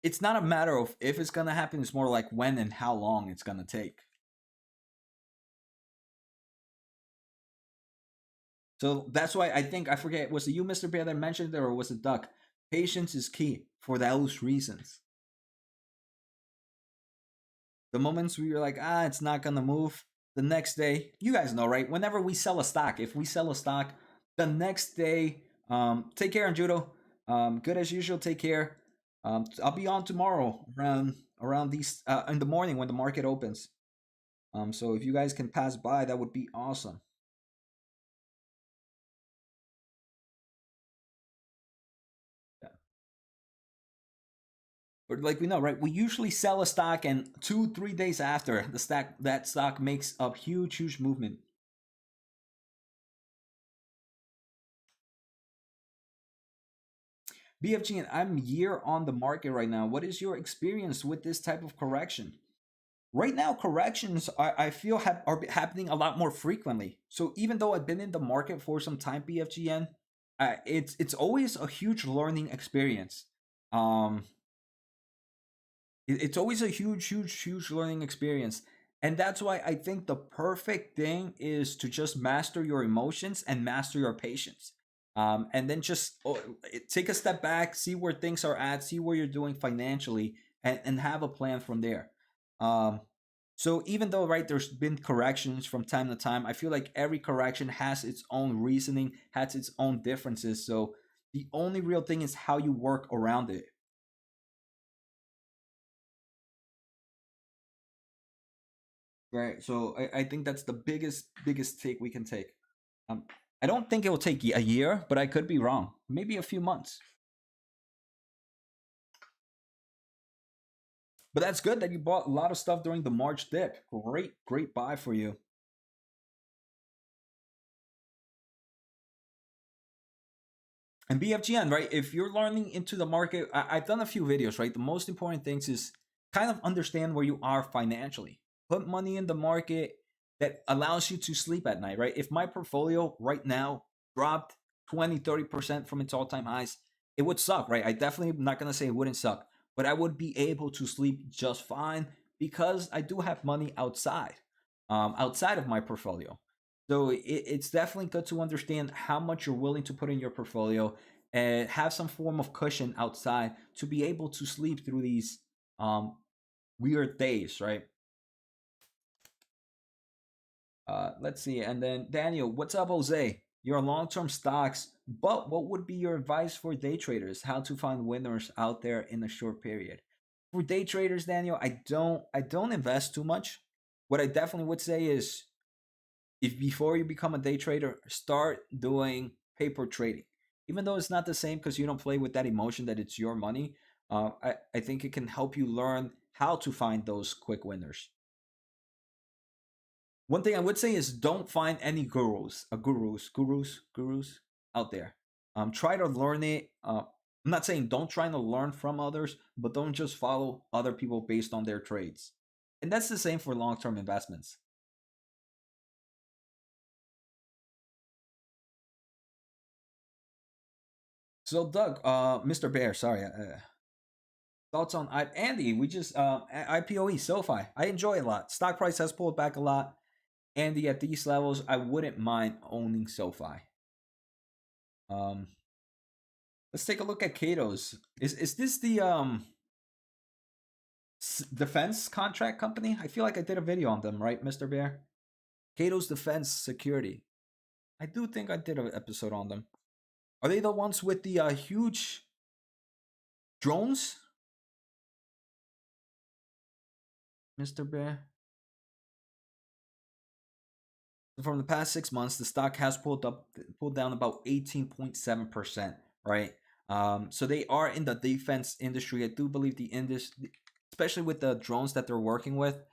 it's not a matter of if it's going to happen, it's more like when and how long it's going to take. So that's why I think, I forget, was it you, Mr. Bear, that mentioned it, or was it Duck? Patience is key for those reasons. The moments where you're like, it's not gonna move, the next day, you guys know, right? Whenever we sell a stock, if we sell a stock, the next day, take care, Judo. Good as usual. Take care. I'll be on tomorrow around these in the morning when the market opens. So if you guys can pass by, that would be awesome. Yeah. But like we know, right? We usually sell a stock, and 2-3 days after that stock makes a huge, huge movement. BFG, and I'm year on the market right now. What is your experience with this type of correction? Right now, corrections I feel are happening a lot more frequently. So even though I've been in the market for some time, BFGN, it's always a huge learning experience. Um, it's always a huge, huge, huge learning experience. And that's why I think the perfect thing is to just master your emotions and master your patience. And then just take a step back, see where things are at, see where you're doing financially, and have a plan from there. Um, so even though, right, there's been corrections from time to time, I feel like every correction has its own reasoning, has its own differences. So the only real thing is how you work around it. right? So I think that's the biggest take we can take. Um, I don't think it will take a year, but I could be wrong. Maybe a few months. But that's good that you bought a lot of stuff during the March dip. Great buy for you. And BFGN, right? If you're learning into the market, I've done a few videos, right? The most important things is kind of understand where you are financially. Put money in the market that allows you to sleep at night, right? If my portfolio right now dropped 20, 30% from its all time highs, it would suck, right? I definitely am not going to say it wouldn't suck, but I would be able to sleep just fine because I do have money outside of my portfolio. So it's definitely good to understand how much you're willing to put in your portfolio and have some form of cushion outside to be able to sleep through these um, weird days, right? Let's see. And then Daniel, what's up, Jose? You're long-term stocks, but what would be your advice for day traders? How to find winners out there in a short period? For day traders, Daniel, I don't invest too much. What I definitely would say is if before you become a day trader, start doing paper trading. Even though it's not the same because you don't play with that emotion that it's your money, I think it can help you learn how to find those quick winners. One thing I would say is don't find any gurus out there. Try to learn it. I'm not saying don't try to learn from others, but don't just follow other people based on their trades. And that's the same for long-term investments. So Doug, Mr. Bear, sorry, thoughts on Andy? We just IPOE SoFi. I enjoy it a lot. Stock price has pulled back a lot. Andy, at these levels, I wouldn't mind owning SoFi. Um, let's take a look at Kato's. Is this the defense contract company? I feel like I did a video on them, right, Mr. Bear? Kato's Defense Security. I do think I did an episode on them. Are they the ones with the huge drones, Mr. Bear? From the past 6 months, the stock has pulled down about 18.7%, right? So they are in the defense industry. I do believe the industry, especially with the drones that they're working with,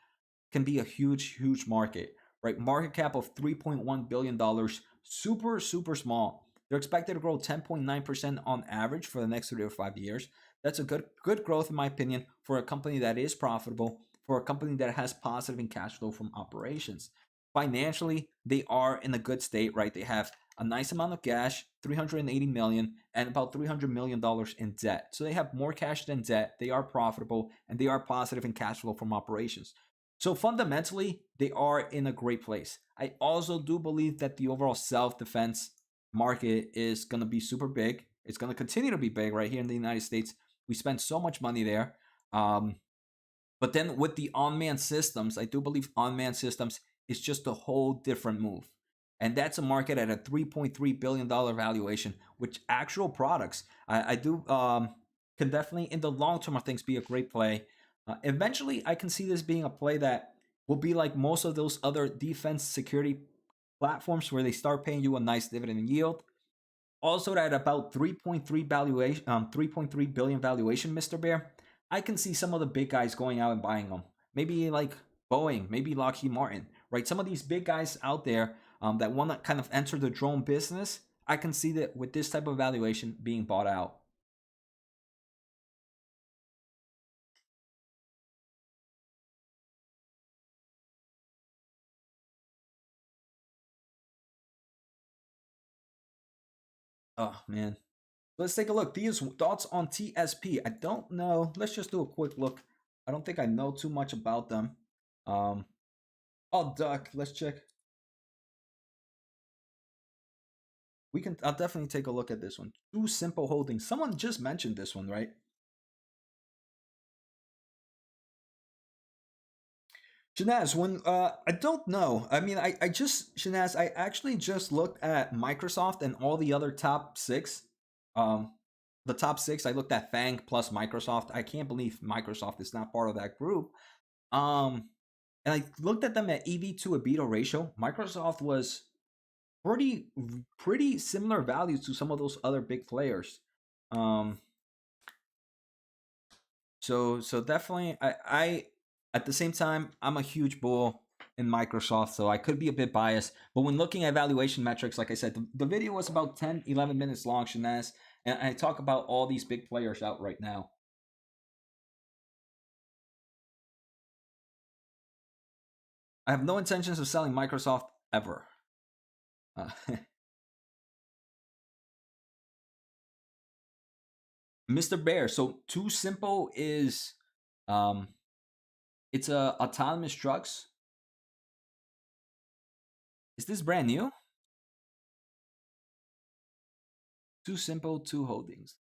can be a huge market, right? Market cap of $3.1 billion, super small. They're expected to grow 10.9% on average for the next 3 to 5 years. That's a good growth in my opinion for a company that is profitable, for a company that has positive in cash flow from operations. Financially, they are in a good state, right? They have a nice amount of cash, 380 million, and about $300 million in debt. So they have more cash than debt. They are profitable and they are positive in cash flow from operations. So fundamentally, they are in a great place. I also do believe that the overall self-defense market is going to be super big. It's going to continue to be big right here in the United States. We spend so much money there. But then with the unmanned systems, I do believe unmanned systems is just a whole different move. And that's a market at a $3.3 billion valuation, which actual products, I do can definitely, in the long term of things, be a great play. Eventually, I can see this being a play that will be like most of those other defense security platforms where they start paying you a nice dividend yield. Also, at about 3.3 valuation, 3.3 billion valuation, Mr. Bear, I can see some of the big guys going out and buying them. Maybe like Boeing, maybe Lockheed Martin, right? Some of these big guys out there that want to kind of enter the drone business, I can see that with this type of valuation being bought out. Oh man, let's take a look. These thoughts on TSP. I don't know. Let's just do a quick look. I don't think I know too much about them. Um, oh, Duck. Let's check. We can. I'll definitely take a look at this one. Too Simple Holdings. Someone just mentioned this one, right? Shanaz, when I don't know. I mean, I just Shanaz, I actually just looked at Microsoft and all the other top six. Um, the top six. I looked at Fang plus Microsoft. I can't believe Microsoft is not part of that group. Um, and I looked at them at EV to EBITDA ratio. Microsoft was pretty similar values to some of those other big players. Um, so definitely, I at the same time, I'm a huge bull in Microsoft, so I could be a bit biased. But when looking at valuation metrics, like I said, the video was about 10, 11 minutes long, Shanaz, and I talk about all these big players out right now. I have no intentions of selling Microsoft ever. Mr. Bear. So Too Simple is it's a autonomous trucks. Is this brand new? Too Simple, Two Holdings.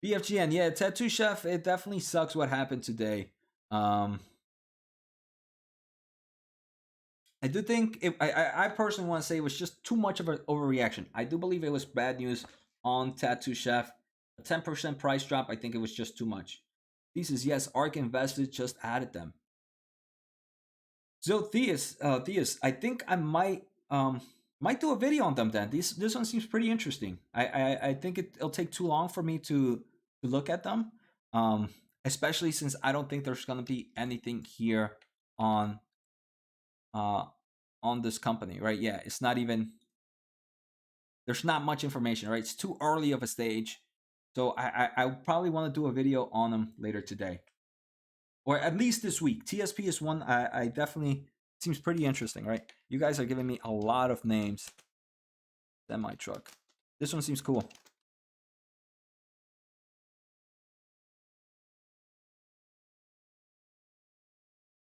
BFGN, yeah, Tattoo Chef, it definitely sucks what happened today. I do think I personally want to say it was just too much of an overreaction. I do believe it was bad news on Tattoo Chef. A 10% price drop, I think it was just too much. Thesis, yes, ARK Invested just added them. So Theus, I think I might do a video on them then. This one seems pretty interesting. I think it'll take too long for me to look at them. Especially since I don't think there's gonna be anything here on this company, right? Yeah, it's not even there's not much information, right? It's too early of a stage. So I probably want to do a video on them later today. Or at least this week. TSP is one I definitely seems pretty interesting, right? You guys are giving me a lot of names. Semi truck. This one seems cool.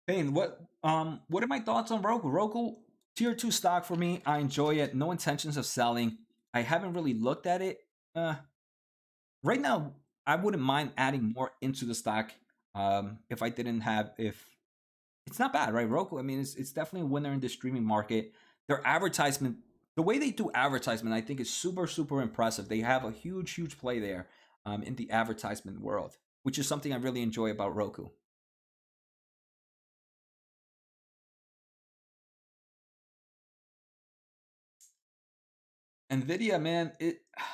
Payne, what are my thoughts on Roku? Roku, tier 2 stock for me. I enjoy it. No intentions of selling. I haven't really looked at it. Right now, I wouldn't mind adding more into the stock. If I didn't have if it's not bad, right? Roku, I mean, it's definitely a winner in the streaming market. Their advertisement, the way they do advertisement, I think is super impressive. They have a huge play there in the advertisement world, which is something I really enjoy about Roku. Nvidia, man,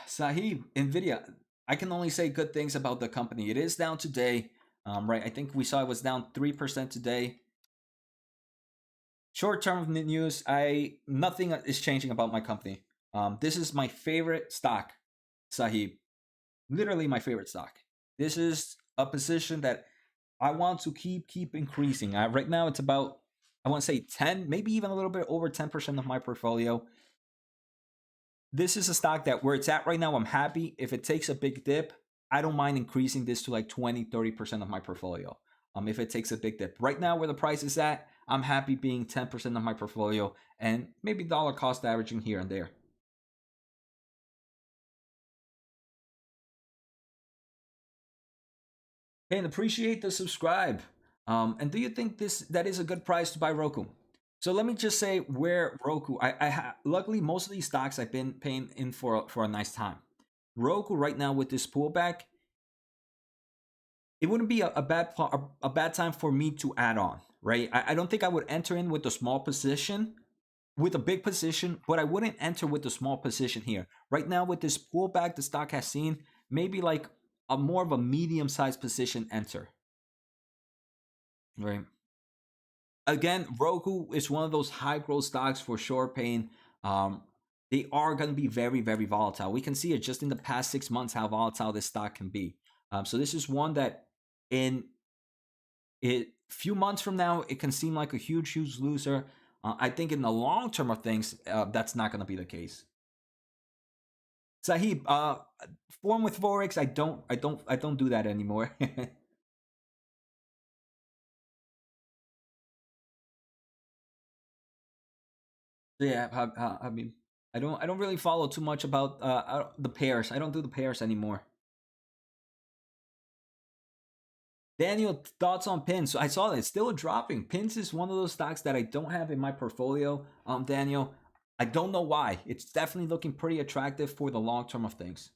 Sahib, Nvidia. I can only say good things about the company. It is down today, right? I think we saw it was down 3% today. Short term news, nothing is changing about my company. This is my favorite stock, Sahib. Literally my favorite stock. This is a position that I want to keep increasing. Right now, it's about I want to say 10, maybe even a little bit over 10% of my portfolio. This is a stock that where it's at right now, I'm happy. If it takes a big dip, I don't mind increasing this to like 20, 30% of my portfolio. If it takes a big dip. Right now, where the price is at, I'm happy being 10% of my portfolio and maybe dollar cost averaging here and there. Hey, and appreciate the subscribe. And do you think that is a good price to buy Roku? So let me just say where Roku. Luckily most of these stocks I've been paying in for a nice time. Roku right now with this pullback, it wouldn't be a bad time for me to add on, right? I don't think I would enter in with a small position, with a big position, but I wouldn't enter with a small position here. Right now with this pullback the stock has seen, maybe like a more of a medium-sized position enter. Right. Again, Roku is one of those high growth stocks for sure, Payne. They are going to be very volatile. We can see it just in the past 6 months how volatile this stock can be. So this is one that in a few months from now, it can seem like a huge loser. I think in the long term of things, that's not going to be the case. Sahib, form with Forex, I don't do that anymore. Yeah, I mean, I don't really follow too much about the pairs. I don't do the pairs anymore. Daniel, thoughts on pins? So I saw that it's still dropping. Pins is one of those stocks that I don't have in my portfolio. Daniel, I don't know why. It's definitely looking pretty attractive for the long term of things.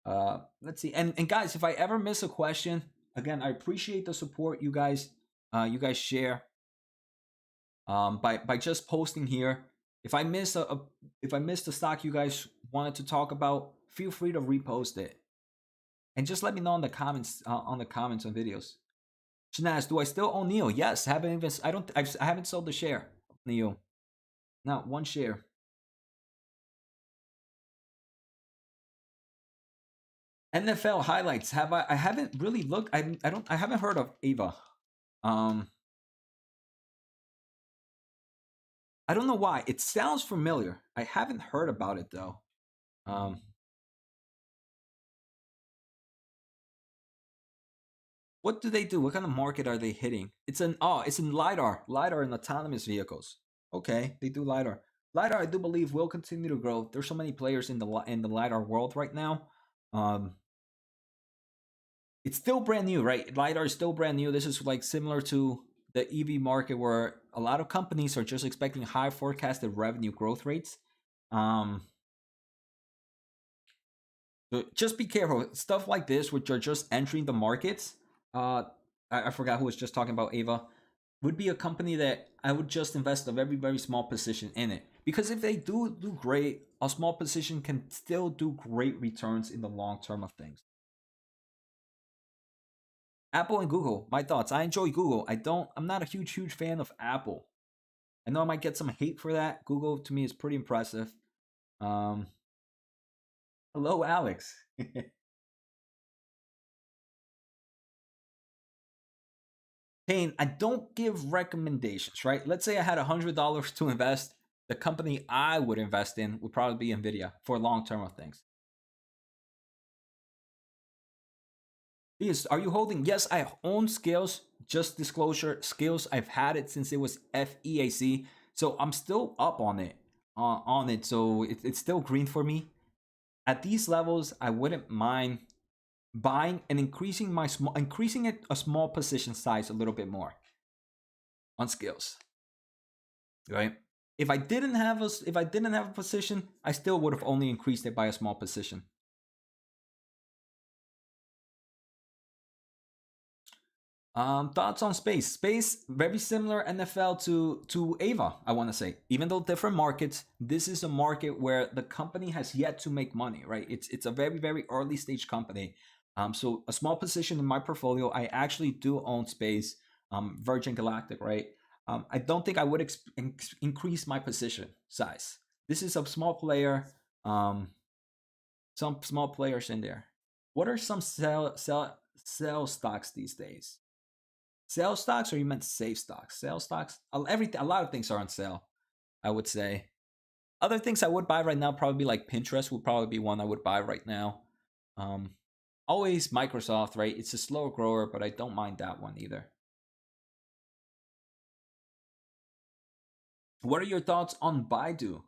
Let's see. And guys, if I ever miss a question, again, I appreciate the support you guys share by just posting here. If I miss if I missed a stock you guys wanted to talk about, feel free to repost it, and just let me know in the comments on videos. Shanaz, do I still own Neo? Yes, I haven't sold the share of Neo, not one share. NFL highlights. I haven't really looked. I haven't heard of Ava. I don't know why. It sounds familiar. I haven't heard about it though. What do they do? What kind of market are they hitting? It's in LiDAR and autonomous vehicles. Okay, they do LiDAR. LiDAR, I do believe, will continue to grow. There's so many players in the LiDAR world right now. It's still brand new, right? LiDAR is still brand new. This is like similar to the EV market where a lot of companies are just expecting high forecasted revenue growth rates. So just be careful. Stuff like this, which are just entering the markets. I forgot who was just talking about Ava. Would be a company that I would just invest a very, very small position in it. Because if they do great, a small position can still do great returns in the long term of things. Apple and Google, my thoughts. I enjoy Google. I'm not a huge fan of Apple. I know I might get some hate for that. Google to me is pretty impressive. Hello, Alex. Payne, I don't give recommendations, right? Let's say I had $100 to invest. The company I would invest in would probably be Nvidia for long term of things. Are you holding? Yes, I own Scales. Just disclosure, Scales. I've had it since it was FEAC, so I'm still up on it. So it's still green for me. At these levels, I wouldn't mind buying and increasing a small position size a little bit more on Scales. Right? If I didn't have a position, I still would have only increased it by a small position. Thoughts on Space? Space, very similar NFL to Ava, I want to say. Even though different markets, this is a market where the company has yet to make money, right? It's a very, very early stage company. So a small position in my portfolio, I actually do own Space, Virgin Galactic, right? I don't think I would increase my position size. This is a small player. Some small players in there. What are some sell stocks these days? Sell stocks, or you meant save stocks? Sell stocks. A lot of things are on sale, I would say. Other things I would buy right now, probably like Pinterest would probably be one I would buy right now. Always Microsoft, right? It's a slower grower, but I don't mind that one either. What are your thoughts on Baidu?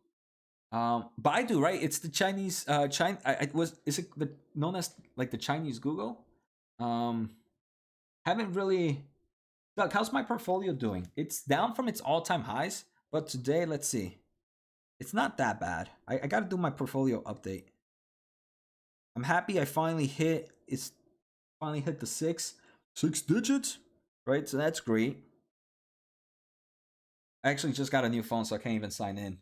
Baidu, right? It's the Chinese. Is it known as like the Chinese Google? Haven't really. Doug, how's my portfolio doing? It's down from its all-time highs, but today, let's see. It's not that bad. I got to do my portfolio update. I'm happy I finally hit the six digits, right? So that's great. I actually just got a new phone, so I can't even sign in.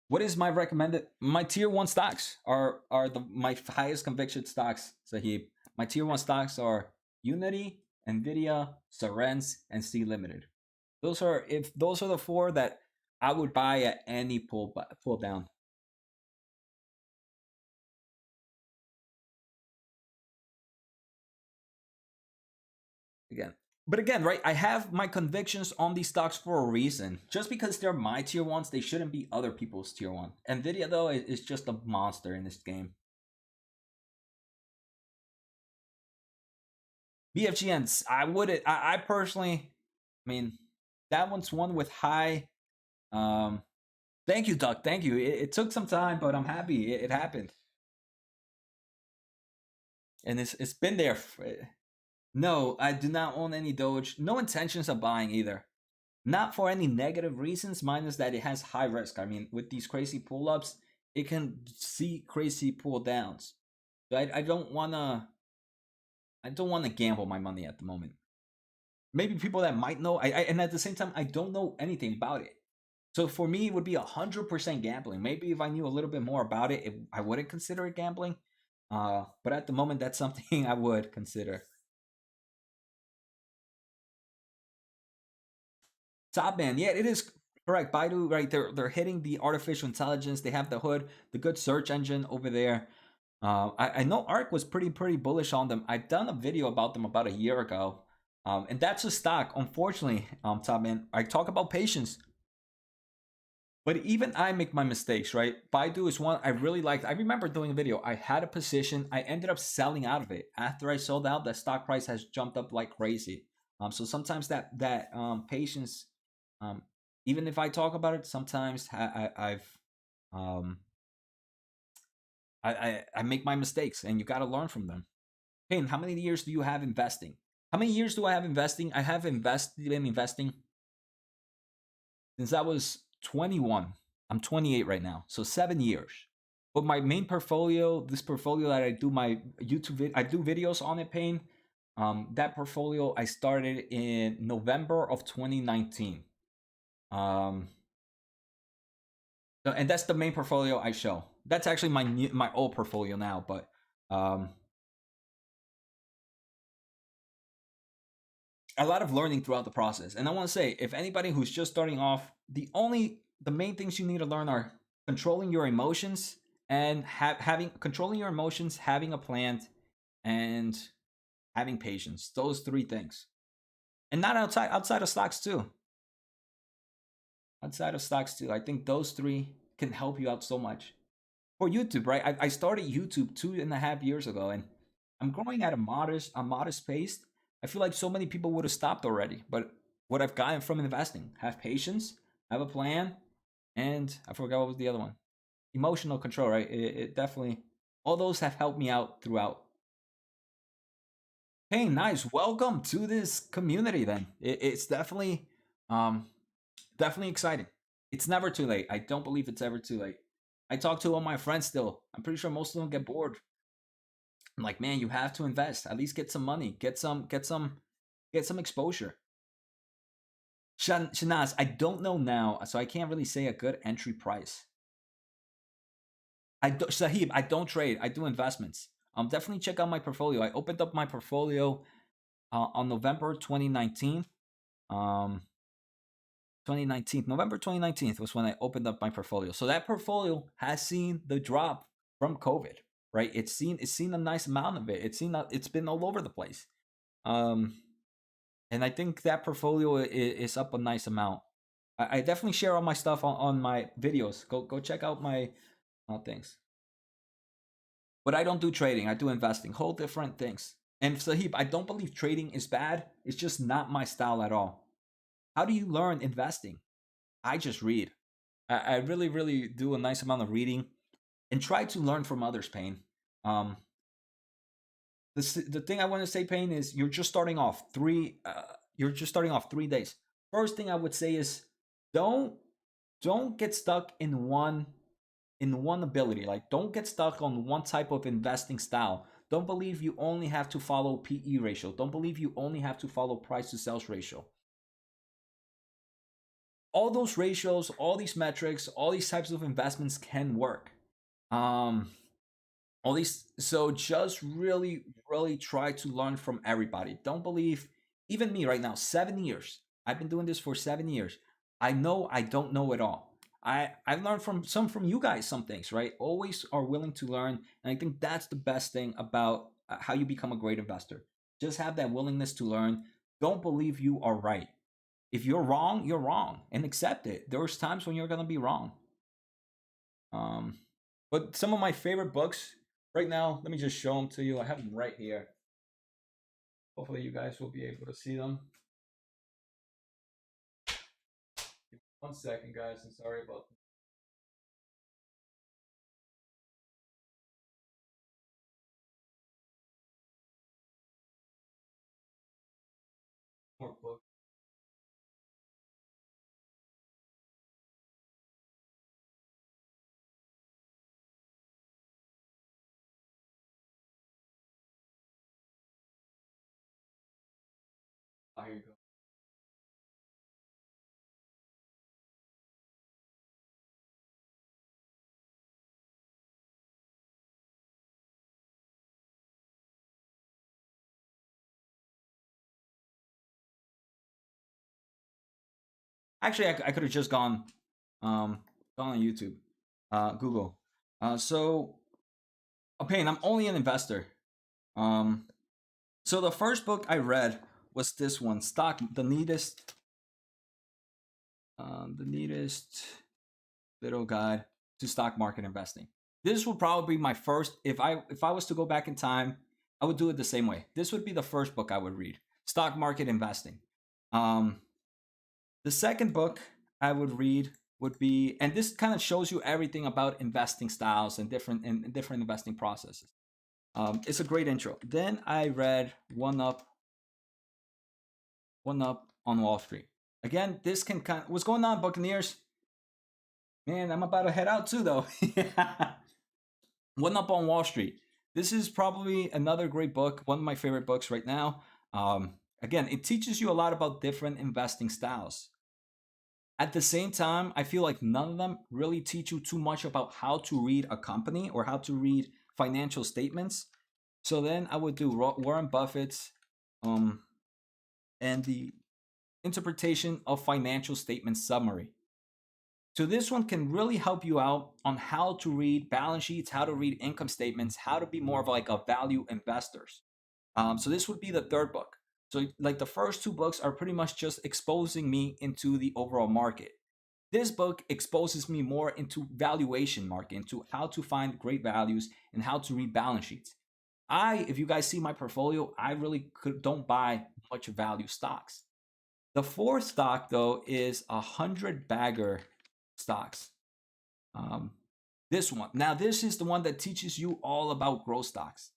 What is my recommended? My tier one stocks are my highest conviction stocks, Sahib. My tier one stocks are Unity, Nvidia, Cerence, and C Limited. Those are the four that I would buy at any pull down. But again, right? I have my convictions on these stocks for a reason. Just because they're my tier ones, they shouldn't be other people's tier one. Nvidia though is just a monster in this game. BFGNs, I personally, I mean, that one's one with high. Thank you, Duck. Thank you. It took some time, but I'm happy it happened. And it's been there. No, I do not own any Doge. No intentions of buying either. Not for any negative reasons, minus that it has high risk. I mean, with these crazy pull-ups, it can see crazy pull downs. So I don't wanna gamble my money at the moment. Maybe people that might know, and at the same time I don't know anything about it. So for me, it would be 100% gambling. Maybe if I knew a little bit more about it, I wouldn't consider it gambling. But at the moment, that's something I would consider. Top man, yeah, it is correct. Baidu, right? They're hitting the artificial intelligence. They have the hood, the good search engine over there. I know Ark was pretty bullish on them. I've done a video about them about a year ago, and that's a stock. Unfortunately, top man, I talk about patience. But even I make my mistakes, right? Baidu is one I really liked. I remember doing a video. I had a position. I ended up selling out of it. After I sold out, the stock price has jumped up like crazy. So sometimes that patience, um, even if I talk about it, sometimes um, I make my mistakes, and you got to learn from them. Payne, how many years do you have investing? How many years do I have investing? I have been investing since I was 21. I'm 28 right now, so 7 years. But my main portfolio, this portfolio that I do my I do videos on it, Payne. That portfolio I started in November of 2019. Um, and that's the main portfolio I show. That's actually my old portfolio now, but a lot of learning throughout the process. And I want to say, if anybody who's just starting off, the main things you need to learn are controlling your emotions and having controlling your emotions, having a plan, and having patience. Those three things, and not outside of stocks too. Outside of stocks too, I think those three can help you out so much. For YouTube, right? I started YouTube 2.5 years ago, and I'm growing at a modest pace. I feel like so many people would have stopped already, but what I've gotten from investing: have patience, have a plan, and I forgot what was the other one. Emotional control, right? It definitely all those have helped me out throughout. Hey, nice. Welcome to this community. Then it's um, definitely exciting. It's never too late. I don't believe it's ever too late. I talk to all my friends still. I'm pretty sure most of them get bored. I'm like, man, you have to invest. At least get some money. Get some exposure. Shanaz, I don't know now, so I can't really say a good entry price. Sahib, I don't trade. I do investments. Definitely check out my portfolio. I opened up my portfolio on November 2019. 2019, November 2019 was when I opened up my portfolio. So that portfolio has seen the drop from COVID, right? It's seen a nice amount of it. It's been all over the place. And I think that portfolio is up a nice amount. I definitely share all my stuff on my videos. Go check out my things. But I don't do trading. I do investing. Whole different things. And Sahib, I don't believe trading is bad. It's just not my style at all. How do you learn investing? I just read. I really do a nice amount of reading and try to learn from others, Payne. Um, the thing I want to say, Payne, is you're just starting off. You're just starting off 3 days. First thing I would say is don't don't get stuck in one ability. Like, don't get stuck on one type of investing style. Don't believe you only have to follow PE ratio. Don't believe you only have to follow price to sales ratio. All those ratios, all these metrics, all these types of investments can work. Um, all these, so just really try to learn from everybody. Don't believe, even me right now, 7 years. I've been doing this for 7 years. I know I don't know it all. I've learned from you guys some things, right? Always are willing to learn, and I think that's the best thing about how you become a great investor. Just have that willingness to learn. Don't believe you are right. If you're wrong, and accept it. There's times when you're gonna be wrong. Um, but some of my favorite books right now, let me just show them to you. I have them right here. Hopefully, you guys will be able to see them. 1 second, guys. I'm sorry about more books. here you go. Actually, I could have just gone on YouTube, Google. So, Pain, I'm only an investor. Um, so the first book I read was this one, Stock, the neatest little guide to stock market investing. This would probably be my first. If I was to go back in time, I would do it the same way. This would be the first book I would read, stock market investing. Um, the second book I would read would be, and this kind of shows you everything about investing styles and different investing processes. It's a great intro. Then I read One Up on Wall Street. Again, this can kind of, what's going on, Buccaneers? Man, I'm about to head out too, though. One Up on Wall Street. This is probably another great book, one of my favorite books right now. Again, it teaches you a lot about different investing styles. At the same time, I feel like none of them really teach you too much about how to read a company or how to read financial statements. So then I would do Warren Buffett's and the interpretation of financial statement summary. So this one can really help you out on how to read balance sheets, how to read income statements, how to be more of like a value investors. So this would be the third book. So like the first two books are pretty much just exposing me into the overall market. This book exposes me more into valuation market, into how to find great values and how to read balance sheets. If you guys see my portfolio, I really don't buy much value stocks. The fourth stock though is 100 bagger stocks. This one. Now this is the one that teaches you all about growth stocks.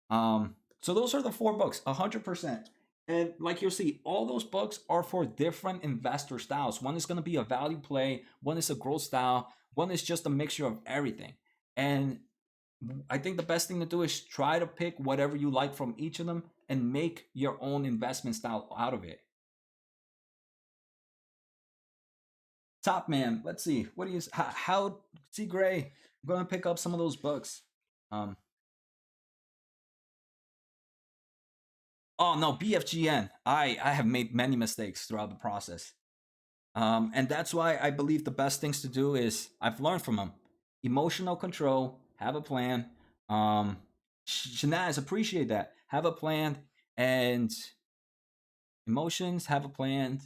So those are the four books, 100%. And like you'll see, all those books are for different investor styles. One is going to be a value play, one is a growth style, one is just a mixture of everything. And I think the best thing to do is try to pick whatever you like from each of them and make your own investment style out of it. Top man, let's see. What do you how see Gray? I'm going to pick up some of those books. Um Oh no, BFGN. I have made many mistakes throughout the process. And that's why I believe the best things to do is I've learned from them. Emotional control, have a plan. Shanaz, appreciate that. Have a plan and emotions, have a plan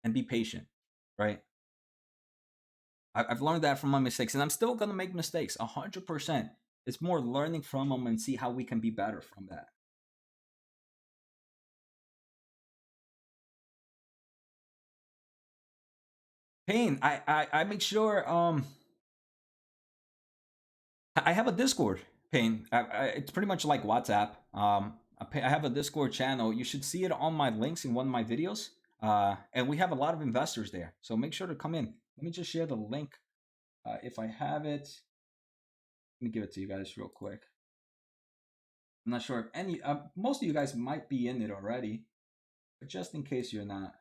and be patient, right? I've learned that from my mistakes and I'm still going to make mistakes 100%. It's more learning from them and see how we can be better from that. Pain, I make sure I have a Discord. Pain, it's pretty much like WhatsApp. I have a Discord channel. You should see it on my links in one of my videos. And we have a lot of investors there, so make sure to come in. Let me just share the link if I have it. Let me give it to you guys real quick. I'm not sure if any, most of you guys might be in it already, but just in case you're not.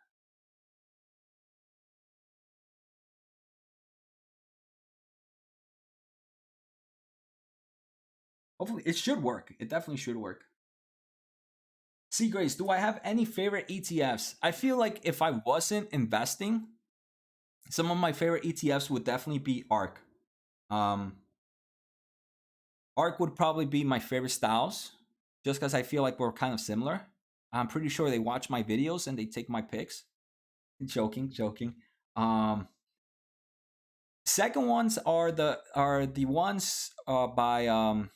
Hopefully, it should work. It definitely should work. See, Grace, do I have any favorite ETFs? I feel like if I wasn't investing, some of my favorite ETFs would definitely be ARK. ARK would probably be my favorite styles, just because I feel like we're kind of similar. I'm pretty sure they watch my videos and they take my picks. Joking, joking. Second ones are the ones by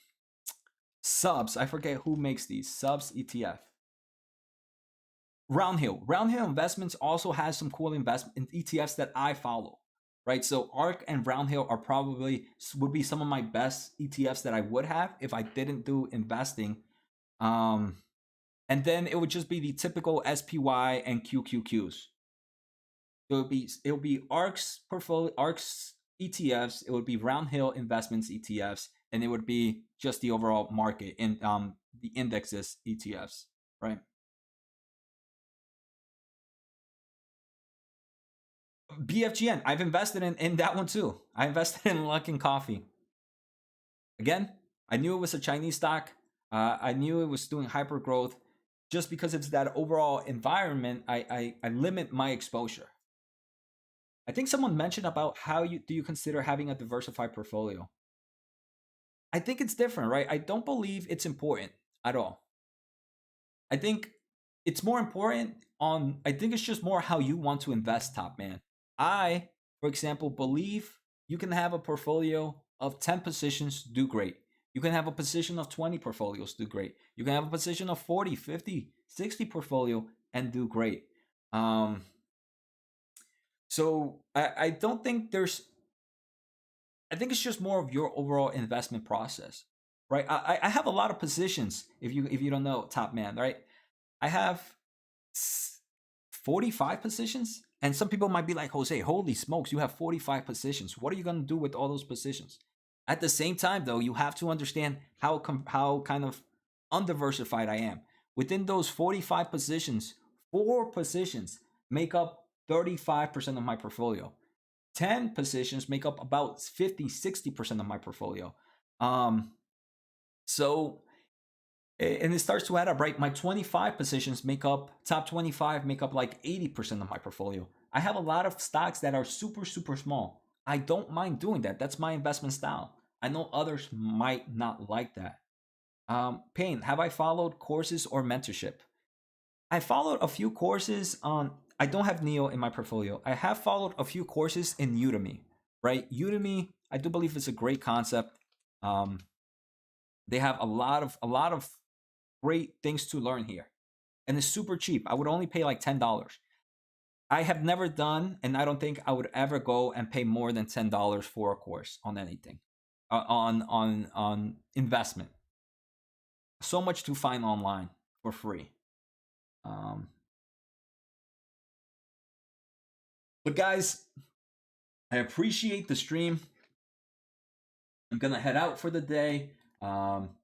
Subs. I forget who makes these. Subs ETF. Roundhill Investments also has some cool investment ETFs that I follow, right? So ARK and Roundhill are probably would be some of my best ETFs that I would have if I didn't do investing. And then it would just be the typical SPY and QQQs. So it would be ARK's portfolio, ARK's ETFs. It would be Roundhill Investments ETFs, and it would be just the overall market in the indexes ETFs, right? BFGN, I've invested in that one too. I invested in Luckin Coffee. Again, I knew it was a Chinese stock. I knew it was doing hyper growth. Just because it's that overall environment, I limit my exposure. I think someone mentioned about how you consider having a diversified portfolio. I think it's different, right? I don't believe it's important at all. I think it's more important on, I think it's just more how you want to invest, top man. I, for example, believe you can have a portfolio of 10 positions, do great. You can have a position of 20 portfolios, do great. You can have a position of 40, 50, 60 portfolio and do great. So I don't think there's, I think it's just more of your overall investment process, right? I have a lot of positions. If you don't know, top man, right? I have 45 positions, and some people might be like, Jose, holy smokes, you have 45 positions. What are you gonna do with all those positions? At the same time, though, you have to understand how kind of undiversified I am. Within those 45 positions, 4 positions make up 35% of my portfolio. 10 positions make up about 50, 60% of my portfolio. So, and it starts to add up, right? My 25 positions make up, top 25 make up like 80% of my portfolio. I have a lot of stocks that are super, super small. I don't mind doing that. That's my investment style. I know others might not like that. Payne, have I followed courses or mentorship? I followed a few courses on, I don't have Neo in my portfolio. I have followed a few courses in Udemy, right? Udemy, I do believe it's a great concept. They have a lot of great things to learn here, and it's super cheap. I would only pay like $10. I have never done, and I don't think I would ever go and pay more than $10 for a course on anything, on investment. So much to find online for free. But guys, I appreciate the stream. I'm gonna head out for the day.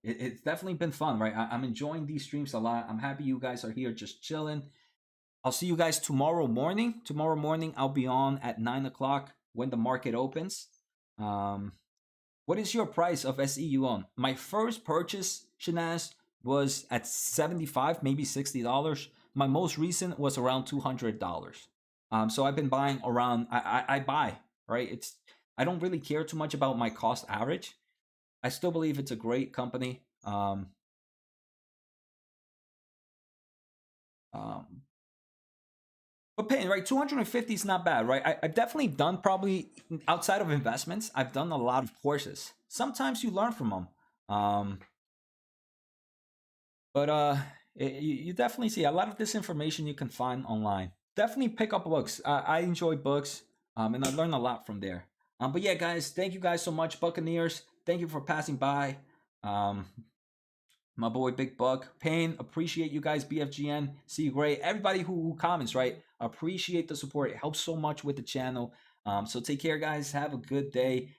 It's definitely been fun, right? I'm enjoying these streams a lot. I'm happy you guys are here just chilling. I'll see you guys tomorrow morning. Tomorrow morning, I'll be on at 9 o'clock when the market opens. What is your price of SE you own? My first purchase, Shanaz, was at $75, maybe $60. My most recent was around $200. So I've been buying around. I buy, right. I don't really care too much about my cost average. I still believe it's a great company. But paying, right, 250 is not bad, right? I've definitely done, probably outside of investments, I've done a lot of courses. Sometimes you learn from them. But you definitely see a lot of this information you can find online. Definitely pick up books. I enjoy books, and I learn a lot from there. But yeah, guys, thank you guys so much, Buccaneers. Thank you for passing by. My boy Big Buck, Payne, appreciate you guys. BFGN, see you great. Everybody who comments, right? Appreciate the support. It helps so much with the channel. So take care, guys. Have a good day.